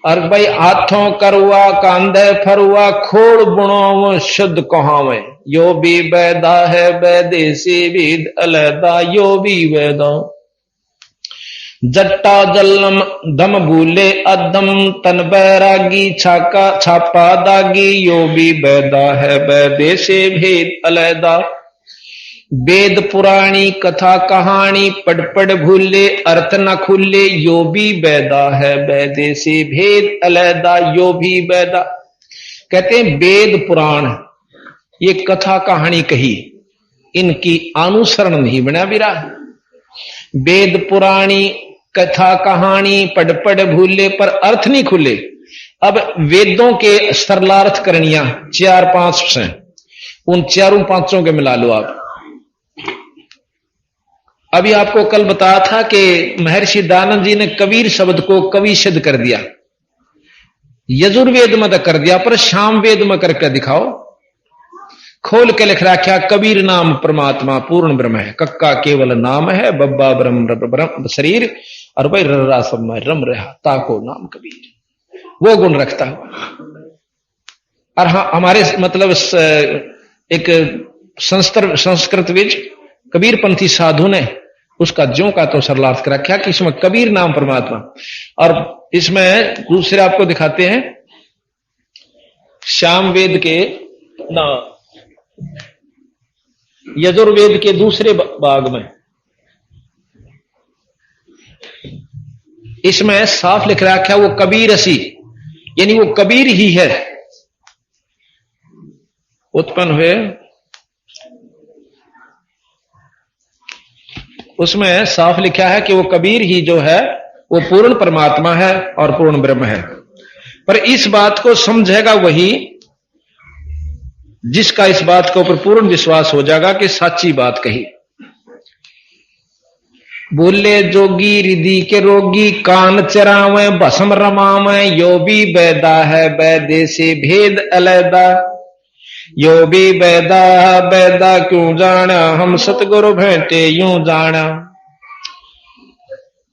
और भाई हाथों करवा कांधे फरुआ, खोड़ बुणो शुद्ध कहावे, यो भी बैदा है बैदे से वेद अलैदा, यो भी बैदा। जट्टा जलम दम भूले अदम, तन बैरागी छापा दागी, यो भी बैदा है बैदे से भेद अलैदा। वेद पुराणी कथा कहानी, पढ़ पढ़ भूले अर्थ न खुले, यो भी बैदा है बैदे से भेद अलैदा, यो भी बैदा। कहते हैं वेद पुराण ये कथा कहानी कही, इनकी अनुसरण नहीं बना बिरा। वेद पुराणी कथा कहानी पढ़ पढ़ भूले पर अर्थ नहीं खुले। अब वेदों के सरलार्थ करनिया 4-5 हैं, उन 4-5 के मिला लो आप। अभी आपको कल बताया था कि महर्षि दयानंद जी ने कबीर शब्द को कवि सिद्ध कर दिया, यजुर्वेद में तो कर दिया, पर सामवेद में करके दिखाओ। खोल के लिख रखा कबीर नाम परमात्मा पूर्ण ब्रह्म है, कक्का केवल नाम है, बब्बा ब्रह्म शरीर, और भाई रर्रा सब में रम रहा ताको नाम कबीर, वो गुण रखता हुआ। और हाँ, हमारे मतलब एक संस्कृत विज कबीरपंथी साधु ने उसका ज्यों का तो सरलार्थ कर रखा कि इसमें कबीर नाम परमात्मा, और इसमें दूसरे आपको दिखाते हैं सामवेद के ना यजुर्वेद के दूसरे भाग में, इसमें साफ लिख रखा है वो कबीर असी, यानी वो कबीर ही है, उत्पन्न हुए। उसमें साफ लिखा है कि वो कबीर ही जो है वो पूर्ण परमात्मा है और पूर्ण ब्रह्म है। पर इस बात को समझेगा वही जिसका इस बात के ऊपर पूर्ण विश्वास हो जाएगा कि सच्ची बात कही। बोले जोगी रिधि के रोगी, कान चरावे भस्म रमावे, यो भी बैदा है बैदे से भेद अलैदा, यो भी बैदा बैदा क्यों जाना, हम सतगुरु भेंटे यूं जाना।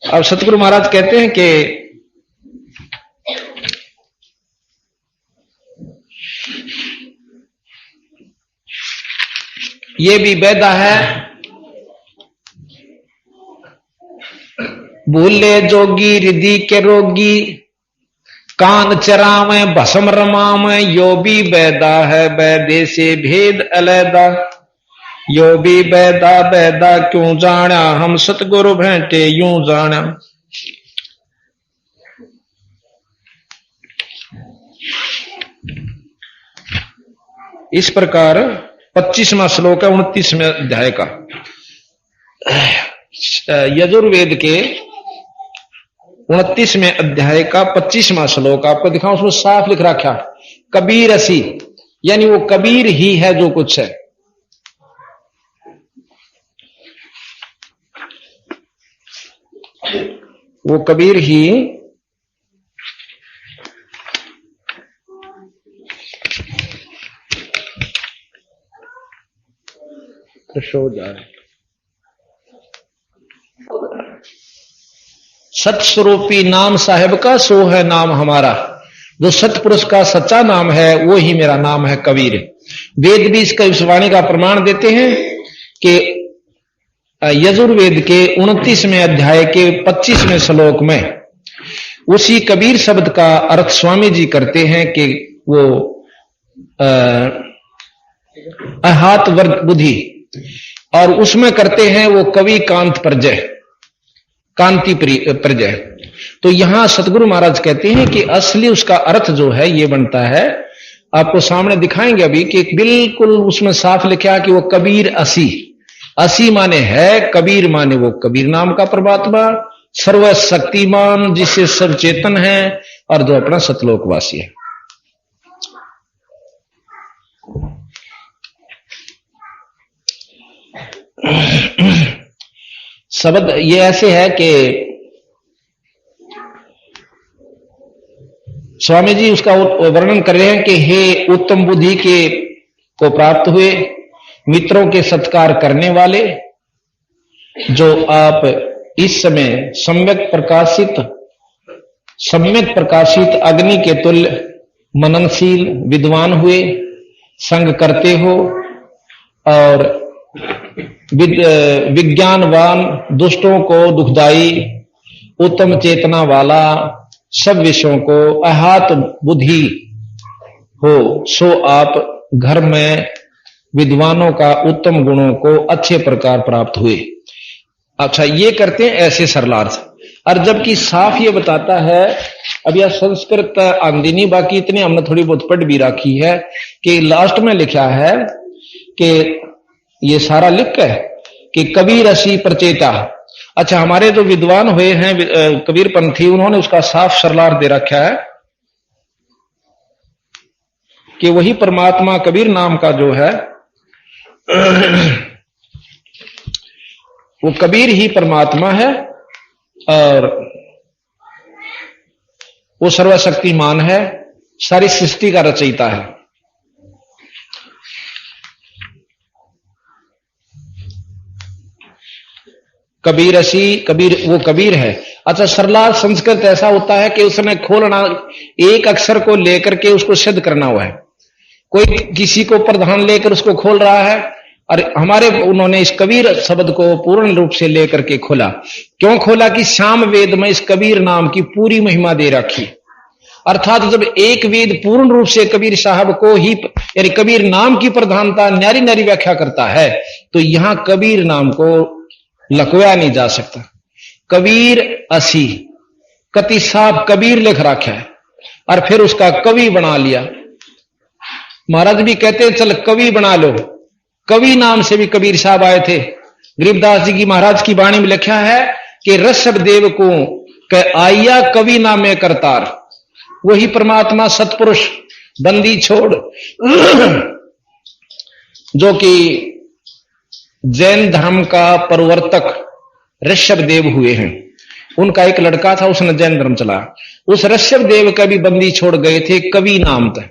अब सतगुरु महाराज कहते हैं कि ये भी बैदा है, भूले जोगी रिधि के रोगी, कान चरावे भस्म रमावे, यो भी बैदा है बैदे से भेद अलैदा, यो भी बैदा बैदा क्यों जाना, हम सतगुरु भेंटे यूं जाना। इस प्रकार 25वां श्लोक है 29वें अध्याय का, यजुर्वेद के 29वें अध्याय का 25वां श्लोक आपको दिखाऊं। उसमें साफ लिख रखा कबीर असी, यानी वो कबीर ही है जो कुछ है। वो कबीर ही सतस्वरूपी नाम साहेब का सो है नाम हमारा, जो सतपुरुष का सच्चा नाम है वो ही मेरा नाम है कबीर। वेद भी इसका इस वाणी का प्रमाण देते हैं कि यजुर्वेद के 29वें अध्याय के 25वें श्लोक में उसी कबीर शब्द का अर्थ स्वामी जी करते हैं कि वो अहात वर्ग बुद्धि, और उसमें करते हैं वो कवि कांत प्रजय, कांति प्रजय। तो यहां सतगुरु महाराज कहते हैं कि असली उसका अर्थ जो है ये बनता है, आपको सामने दिखाएंगे अभी, कि बिल्कुल उसमें साफ लिखा कि वो कबीर असी, असी माने है, कबीर माने वो कबीर नाम का परमात्मा, सर्वशक्तिमान जिससे सब चेतन है और जो अपना सतलोकवासी है। शब्द ये ऐसे है कि स्वामी जी उसका वर्णन कर रहे हैं कि हे उत्तम बुद्धि के को प्राप्त हुए, मित्रों के सत्कार करने वाले, जो आप इस समय सम्यक प्रकाशित अग्नि के तुल्य मननशील विद्वान हुए, संग करते हो और विज्ञानवान, दुष्टों को दुखदाई, उत्तम चेतना वाला, सब विषयों को अहात बुद्धि हो, सो आप घर में विद्वानों का उत्तम गुणों को अच्छे प्रकार प्राप्त हुए। अच्छा, ये करते हैं ऐसे सरलार्थ। और जबकि साफ ये बताता है, अब यह संस्कृत आमदनी बाकी इतने हमने थोड़ी बहुत पढ़ भी रखी है, कि लास्ट में लिखा है कि ये सारा लिख है कि कबीर असी प्रचेता। अच्छा, हमारे जो विद्वान हुए हैं कबीर पंथी, उन्होंने उसका साफ सरलार्थ दे रखा है कि वही परमात्मा कबीर नाम का जो है वो कबीर ही परमात्मा है और वो सर्वशक्तिमान है, सारी सृष्टि का रचयिता है। कबीर असी, कबीर वो कबीर है। अच्छा, सरला संस्कृत ऐसा होता है कि उसने खोलना, एक अक्षर को लेकर के उसको सिद्ध करना हुआ है। कोई किसी को प्रधान लेकर उसको खोल रहा है, और हमारे उन्होंने इस कबीर शब्द को पूर्ण रूप से लेकर के खोला। क्यों खोला? कि श्याम वेद में इस कबीर नाम की पूरी महिमा दे रखी। अर्थात जब एक वेद पूर्ण रूप से कबीर साहब को ही, यानी कबीर नाम की प्रधानता न्यारी न्यारी व्याख्या करता है, तो यहां कबीर नाम को लकवाया नहीं जा सकता। कबीर असी, कति साहब कबीर लिख रखा है और फिर उसका कवि बना लिया। महाराज भी कहते हैं चल कवि बना लो। कवि नाम से भी कबीर साहब आए थे। गरीबदास जी की महाराज की वाणी में लिखा है कि ऋषभ देव को कह आया कवि नामे करतार। वही परमात्मा सतपुरुष बंदी छोड़ जो कि जैन धर्म का प्रवर्तक ऋषभ देव हुए हैं। उनका एक लड़का था, उसने जैन धर्म चला। उस ऋषभ देव का भी बंदी छोड़ गए थे कवि नाम था।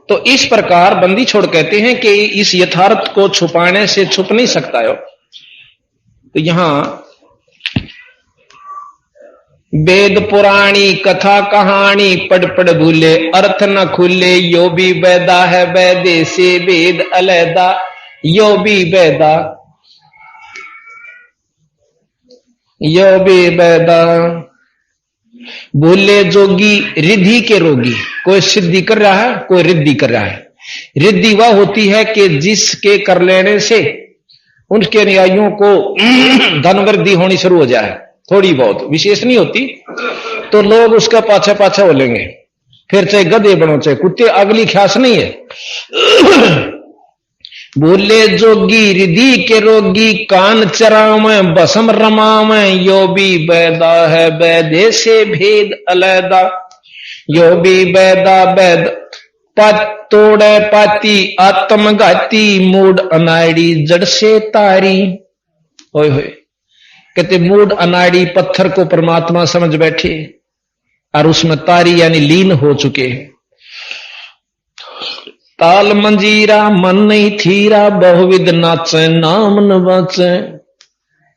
तो इस प्रकार बंदी छोड़ कहते हैं कि इस यथार्थ को छुपाने से छुप नहीं सकता है। तो यहां वेद पुराणी कथा कहानी पढ़ पढ़ भूले अर्थ न खुले, यो भी वेदा है वेदे से वेद अलैदा, यो भी वेदा यो भी वेदा। भूले जोगी रिद्धि के रोगी। कोई सिद्धि कर रहा है, कोई रिद्धि कर रहा है। रिद्धि वह होती है कि जिसके कर लेने से उनके अनुयायियों को धन वृद्धि होनी शुरू हो जाए, थोड़ी बहुत, विशेष नहीं होती, तो लोग उसका पाछा पाछा हो लेंगे। फिर चाहे गधे बनो चाहे कुत्ते, अगली ख्यास नहीं है। भूले जोगी रिद्धि के रोगी, कान चराव बसम रमाव, यो भी वेदा है वेदे से भेद अलैदा, यो भी वेदा वेद तोड़े पाती आत्मघाती, मूड अनाड़ी जड़ से तारी। होए होए, कहते मूड अनाड़ी पत्थर को परमात्मा समझ बैठे और उसमें तारी यानी लीन हो चुके हैं। ताल मंजीरा मन नहीं थीरा, बहुविध नाचे नाम न बाचे।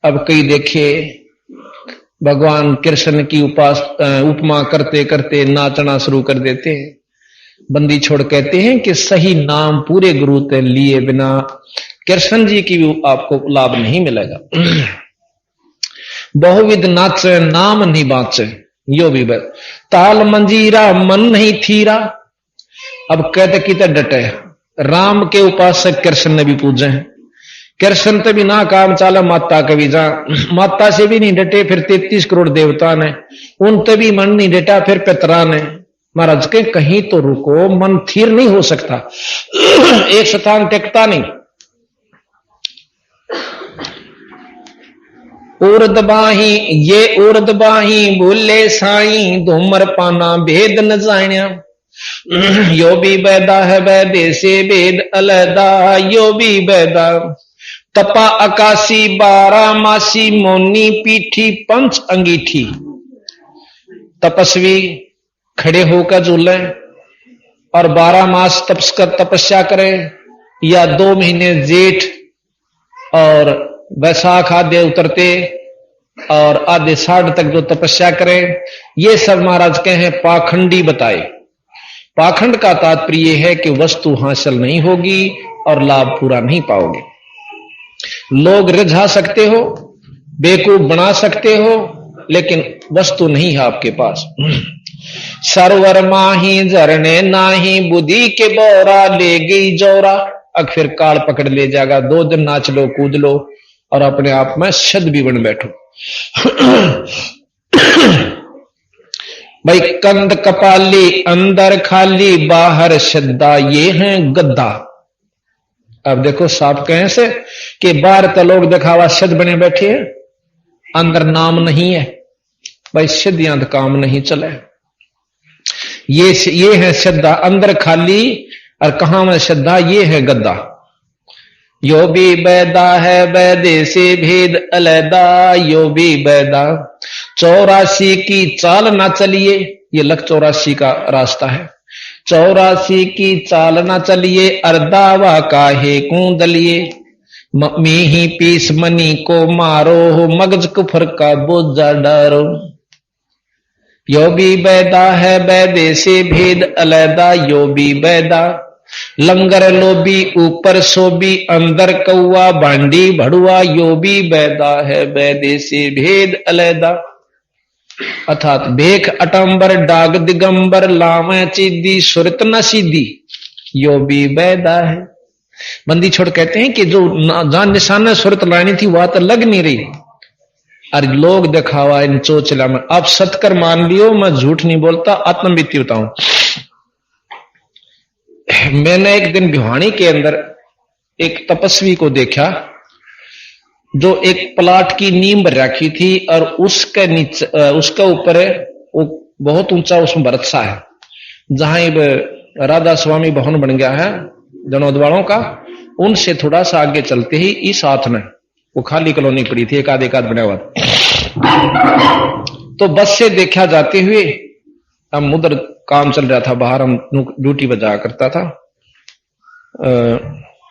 अब कई देखे भगवान कृष्ण की उपमा करते करते नाचना शुरू कर देते हैं। बंदी छोड़ कहते हैं कि सही नाम पूरे गुरु ते लिए बिना कृष्ण जी की भी आपको लाभ नहीं मिलेगा। बहुविध नाचे नाम नहीं बाचे, यो भी ताल मंजीरा मन नहीं थीरा। अब कहते कितने डटे, राम के उपासक कृष्ण ने भी पूजे हैं। कृष्ण तो भी ना काम चाला, माता कभी जा, माता से भी नहीं डटे, फिर 33 करोड़ देवता ने, उन तो भी मन नहीं डटा, फिर पितरा ने। महाराज के कहीं तो रुको, मन थीर नहीं हो सकता, एक स्थान टिकता नहीं। उर्दबाही ये उर्दबाही भूले साई, धूमर पाना भेद न जाण्या, यो भी वेदा है वेदे से वेद अलैदा, यो भी वेदा। तपा आकाशी 12 मासी, मोनी पीठी पंच अंगीठी। तपस्वी खड़े होकर झूले और 12 मास तपस्या करें, या 2 महीने जेठ और वैसाख आधे उतरते और आधे 60 तक जो तपस्या करें, ये सब महाराज के हैं पाखंडी बताए। पाखंड का तात्पर्य है कि वस्तु हासिल नहीं होगी और लाभ पूरा नहीं पाओगे। लोग रिझा सकते हो, बेवकूफ बना सकते हो, लेकिन वस्तु नहीं है आपके पास। सरवर माही झरने नाही, बुद्धि के बोरा ले गई जोरा। अब फिर काल पकड़ ले जाएगा, 2 दिन नाच लो कूद लो और अपने आप में शद भी बन बैठो। भाई कंद कपाली अंदर खाली, बाहर श्रद्धा, ये है गद्दा। अब देखो साफ कहें से कि बाहर तो लोग दिखावा शद बने बैठे हैं, अंदर नाम नहीं है। भाई सिद्धियां तो काम नहीं चले। ये है श्रद्धा, अंदर खाली और कहां में श्रद्धा, ये है गद्दा। यो भी बैदा है, बैदे से भेद अलैदा, यो भी बैदा। 84 की चाल ना चलिए, ये लख 84 का रास्ता है। 84 की चाल ना चलिए, अर्दावा काहे कूदलिए, मी ही पीस मनी को मारो, हो मगज कुफर का बोझा डारो। यो भी बैदा है, बैदे से भेद अलैदा, यो भी बैदा। लंगर लोबी ऊपर सोबी, अंदर कौआ बांडी भड़ुआ, यो भी बैदा है, बैदे से भेद अलैदा। अर्थात भेख अटंबर डाग दिगंबर, लावे चीदी सुरत न सीधी, यो भी बैदा है। बंदी छोड़ कहते हैं कि जो जहां निशाना सुरत लानी थी वहां तो लग नहीं रही, और लोग दिखावा इन चोचला में। आप सतकर मान लियो, मैं झूठ नहीं बोलता, आत्मबीती बताऊं। मैंने एक दिन भिवानी के अंदर एक तपस्वी को देखा जो एक प्लाट की नींव भर रखी थी, और उसके नीचे उसके ऊपर वो बहुत ऊंचा उसमें बरतसा है, जहां राधा स्वामी भवन बन गया है जनौद वालों का। उनसे थोड़ा सा आगे चलते ही इस हाथ में वो खाली कॉलोनी पड़ी थी, एक आध बना हुआ था। तो बस से देखा जाते हुए, हम उधर काम चल रहा था बाहर, हम ड्यूटी पर जाया करता था,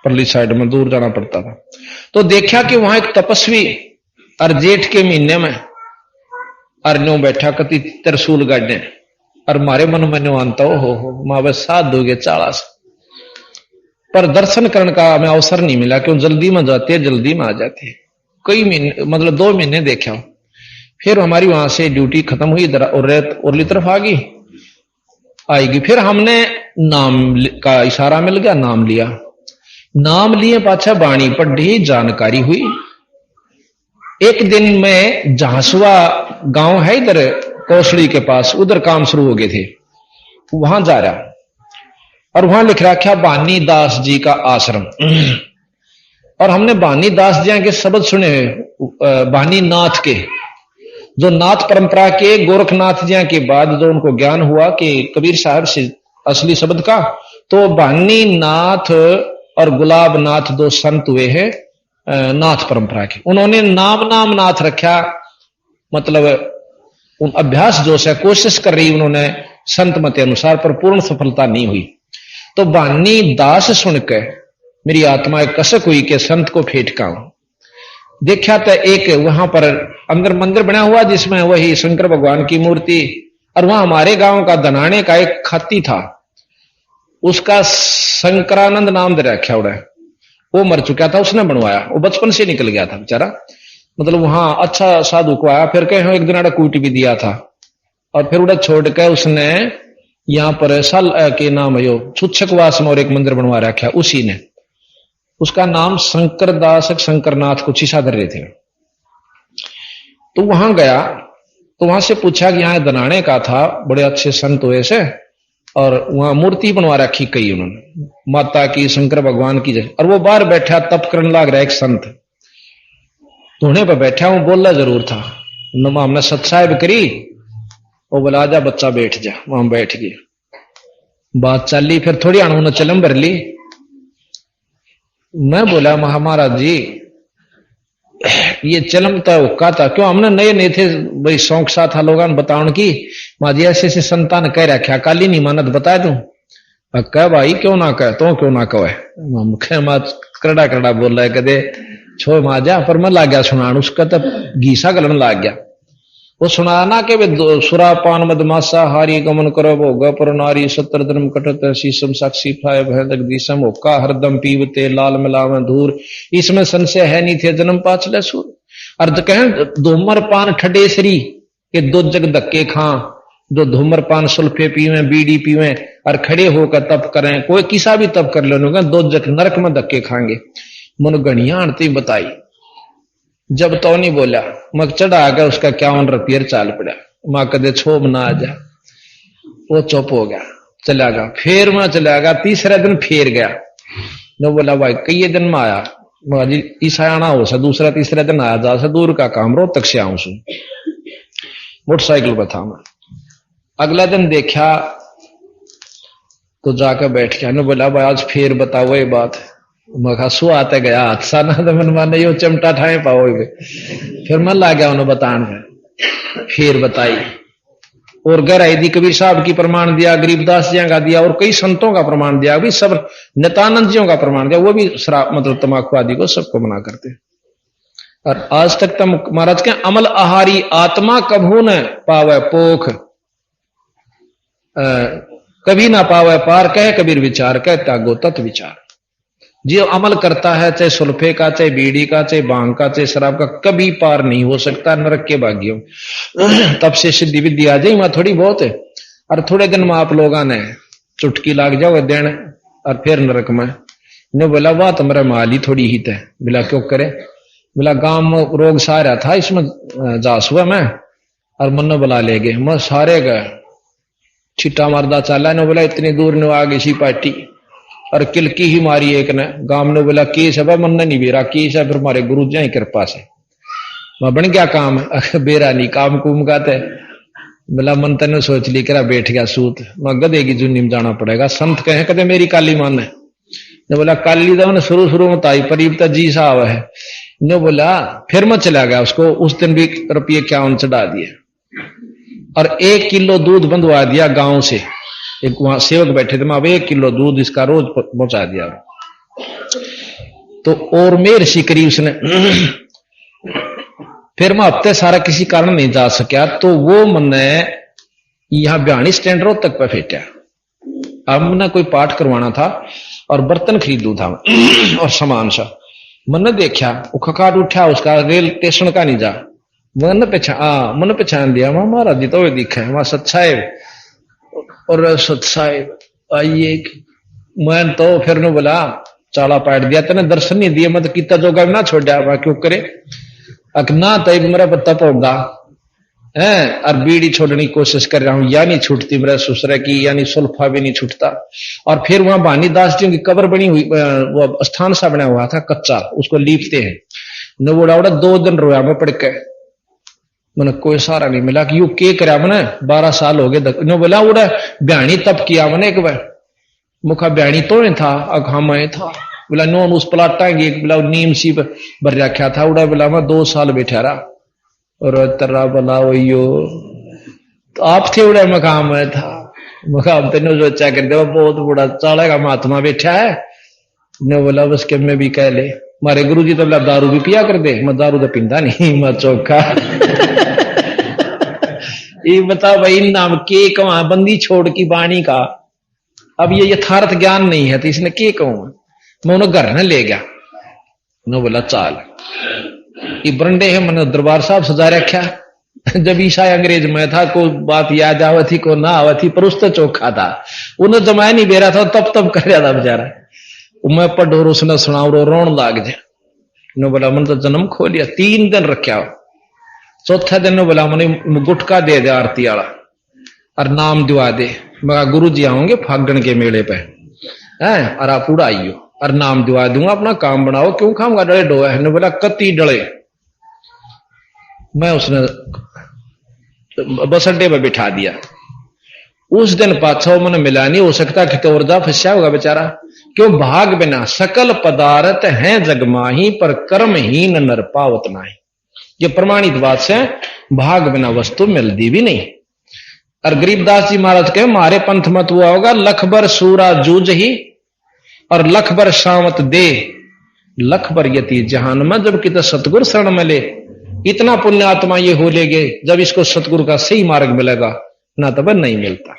परली साइड में दूर जाना पड़ता था। तो देखा कि वहां एक तपस्वी और जेठ के महीने में अरण्यों बैठा कति त्रिशूल गाड़ने, और मारे मन में आनता हो माँ बस साथ दोगे 40। पर दर्शन करने का हमें अवसर नहीं मिला, क्यों जल्दी में जाते जल्दी में आ जाते। कई महीने मतलब 2 महीने देखा। फिर हमारी वहां से ड्यूटी खत्म हुई, उरली तरफ आ गई आएगी। फिर हमने नाम का इशारा मिल गया, नाम लिया, नाम लिए पाछा बाणी पढ़ी, जानकारी हुई। एक दिन में झांसुआ गांव है इधर कौशली के पास, उधर काम शुरू हो गए थे, वहां जा रहा, और वहां लिख रखा बानी दास जी का आश्रम। और हमने बानी दास जी के शब्द सुने, बानी नाथ के, जो नाथ परंपरा के गोरखनाथ जी के बाद जो उनको ज्ञान हुआ कि कबीर साहब से असली शब्द का, तो बानी नाथ और गुलाब नाथ 2 संत हुए हैं नाथ परंपरा के। उन्होंने नाम नाथ रखा, मतलब उन अभ्यास जो से कोशिश कर रही उन्होंने संत मत अनुसार, पर पूर्ण सफलता नहीं हुई। तो बानी दास सुनकर मेरी आत्मा कसक हुई कि संत को फेटकाऊं। देखा तो एक वहां पर अंदर मंदिर बना हुआ जिसमें वही शंकर भगवान की मूर्ति, और वहां हमारे गांव का दनाने का एक खाती था, उसका शंकरानंद नाम दे रखा उड़ा, वो मर चुका था, उसने बनवाया, वो बचपन से निकल गया था बेचारा, मतलब वहां अच्छा साधु को आया, फिर कहे एक दिन कूट भी दिया था, और फिर उड़ा छोड़ के उसने यहां पर साल के नाम है छुच्छकवास में और एक मंदिर बनवा रखा, उसी ने, उसका नाम शंकर दास शंकरनाथ कुछ ऐसा धर रहे थे। तो वहां गया, तो वहां से पूछा कि यहां दनाने का था, बड़े अच्छे संत हुए से, और वहां मूर्ति बनवा रखी कई उन्होंने, माता की, शंकर भगवान की जैसे। और वो बाहर बैठा तप करने लग रहा एक संत, धोने पर बैठा हूं, बोला जरूर था, नमा हमने सत्साहिब करी, वो बोला जा बच्चा बैठ जा, वहां बैठ गए, बात चली, फिर थोड़ी उन्होंने चलम भर ली। मैं बोला महाराज जी ये चलम तो हुक्का था, क्यों हमने नए नए थे भाई, शौक सा था लोगों ने बताने की, माजी ऐसे ऐसे संतान कह रखा, काली नहीं मानत बता दूं, कह भाई क्यों ना कह, तो क्यों ना कहे, करड़ा करड़ा बोल रहा है कदे छो माजा, पर मैं ला गया सुनान, उसका तो घीसा गलन लाग गया। वो सुनाना के सुरा पान मदमासा हारी गमन करो भोगा पर नारी, सत्र धर्म कटत शीशम साक्षी फाय भैदक दिशम, होका हरदम पीवते लाल मिलावे धूर, इसमें संशय है नहीं थे जन्म पाछले सूर। अर्थ कहें धूमर पान ठडेसरी के 2 जग धक्के खां, जो धूमर पान सुल्फे पीवे बीड़ी पीवे और खड़े होकर तप करें, कोई किसा भी तप कर लो 2 जग नरक में धक्के खाएंगे। मन गणिया आंटी बताई, जब तो नहीं बोला मग चढ़ा गया, उसका 51 रुपये चाल पड़ा, मां कदे छोब ना आ जा, वो चुप हो गया, चला गया। फिर मैं चला गया, तीसरा दिन फिर गया, no बोला भाई कई दिन में आया, ईसा आना हो सा, दूसरा तीसरा दिन आया, जा सा दूर का काम, रोहतक से आऊं सू, मोटरसाइकिल पर था मैं। अगला दिन देखा तो जाकर बैठ गया, ने बोला भाई आज फिर बताओ ये बात, मैं सु आते गया हाथ सा ना तो मन माने यो चिमटा ठाए पाओगे। फिर मन ला गया उन्होंने बतान है, फिर बताई और गहराई दी, कबीर साहब की प्रमाण दिया, गरीबदास जी का दिया और कई संतों का प्रमाण दिया, भी सब नित्यानंद जियों का प्रमाण दिया, वो भी शराब मतलब तम्बाकू आदि को सबको मना करते। और आज तक तो महाराज के अमल आहारी आत्मा कभू न पावे पोख, कभी ना पावे पार, कह कबीर विचार कह त्यागो तत् विचार। जो अमल करता है चाहे सुल्फे का, चाहे बीड़ी का, चाहे भांग का, चाहे शराब का, कभी पार नहीं हो सकता नरक के भाग्यों। तब से सिद्धि विद्धि आ जाए वहां थोड़ी बहुत है, और थोड़े दिन में आप लोगों ने चुटकी लाग जाओ देन और फिर नरक में। ने बोला वाह तुम्हारा माल ही थोड़ी ही थे। बोला क्यों करे? बोला गांव में रोग सा रहा था, इसमें जास हुआ मैं और मन बुला ले गए, मैं सारे गए छिट्टा मारदा चाला। ने बोला इतनी दूर ने आ गई सी पार्टी और किलकी ही मारी एक ने। गांव ने बोला केस है, मन नहीं बेरा केस है, फिर हमारे गुरु जी की कृपा से मैं बन गया काम, बेरा नहीं काम कुम का थे। बोला मन तेने सोच ली करा बैठ गया सूत, मैं गधे की जुन्नी में जाना पड़ेगा। संत कहे कदे मेरी काली मान है। ने बोला काली तो मैंने शुरू में ताई परीब तो जी साहब है। ने बोला फिर मैं चला गया, उसको उस दिन भी रुपये 51 चढ़ा दिए और 1 किलो दूध बंधवा दिया गांव से। एक वहां सेवक बैठे थे, मैं अब 1 किलो दूध इसका रोज पहुंचा दिया। तो और मेर सी करी उसने। फिर मैं हफ्ते सारा किसी कारण नहीं जा सका, तो वो मैंने यहां ब्याणी स्टैंड रोड तक पे फेंटा। अब मैंने कोई पाठ करवाना था और बर्तन खरीदू था और सामान सा। मैंने देखा वो खकाट उठा, उसका रेल स्टेशन का नहीं जा। मैंने पहचान दिया, वहां महाराज जी तो दिखा है, वहां सत्साहेब और सत्साहेब आइए। मैं तो फिर ने बोला चाला पाट दिया, तेने दर्शन नहीं दिए, मैं तो कितना जोगा ना छोड़ा। वहां क्यों करे अकना तब मेरा पत्ता पौधा है और बीड़ी छोड़ने की कोशिश कर रहा हूं, या नहीं छूटती मेरा ससुरा की, यानी सुल्फा भी नहीं छूटता। और फिर वहां भानीदास जी की कब्र बनी हुई, वो स्थान सा बना हुआ था कच्चा, उसको लीपते हैं। न वो उड़ा 2 दिन रोया मैं पड़ के, मैंने कोई सहारा नहीं मिला कि यू के करा। मैंने 12 साल हो गए। न बोला उड़ा ब्याणी तब किया मैंने एक बार, मुखा ब्याणी तो नहीं था अखा मैं था। बोला नोन उस पलाटांगे, बोला नीम सी भर रखा था। उड़ा बोला मैं 2 साल बैठा रहा और तर्रा बोला वही तो आप थे उड़ा मकाम में था। मकाम तेने सोचा कर दे बहुत बड़ा चाला का महात्मा बैठा है। ने बोला बस के मैं भी कह ले, मारे गुरु जी तो बोला दारू भी पिया कर दे। मैं दारू तो पींदा नहीं, मैं चौखा। ये बता भाई नाम के कहा बंदी छोड़ की बाणी का। अब ये यथार्थ ज्ञान नहीं है तो इसने के कहूं। मैं उन्हें घर न ले गया। उन्होंने बोला चाल ये बरंडे है, मैंने दरबार साहब सजा रखा। जब ईसा अंग्रेज में था कोई बात याद आवे थी को ना आवे थी, पर उस तो चौखा था। उन्हें जमाया नहीं बेरा था, तब कर रहा था बेचारा। मैं पढ़ो उसने सुना रोन लाग जाए। ने बोला मन तो जन्म खो लिया। 3 दिन रखा। चौथा दिन ने बोला मैंने गुटका दे दे आरती वाला और नाम दिवा दे। मैं गुरु जी आओगे फागण के मेले पे है और आप उड़ा आइयो और नाम दिवा दूंगा, अपना काम बनाओ। क्यों खाऊंगा डले डोया? ने बोला कति डले। मैं उसने बस अड्डे पर बिठा दिया। उस दिन पाछा मैंने मिला नहीं हो सकता कि तो जा फंसा होगा बेचारा। क्यों भाग बिना सकल पदार्थ हैं जगमाही, पर कर्महीन नर पावत नाही। ये प्रमाणित बात से भाग बिना वस्तु मिलती भी नहीं। और गरीबदास जी महाराज कहे मारे पंथ मत हुआ होगा, लख भर सूरा जूझ ही और लख भर शामत दे, लख भर यति जहान में। जब कितना सतगुरु शरण मिले, इतना पुण्य आत्मा ये हो लेगे, जब इसको सतगुरु का सही मार्ग मिलेगा ना तब नहीं मिलता।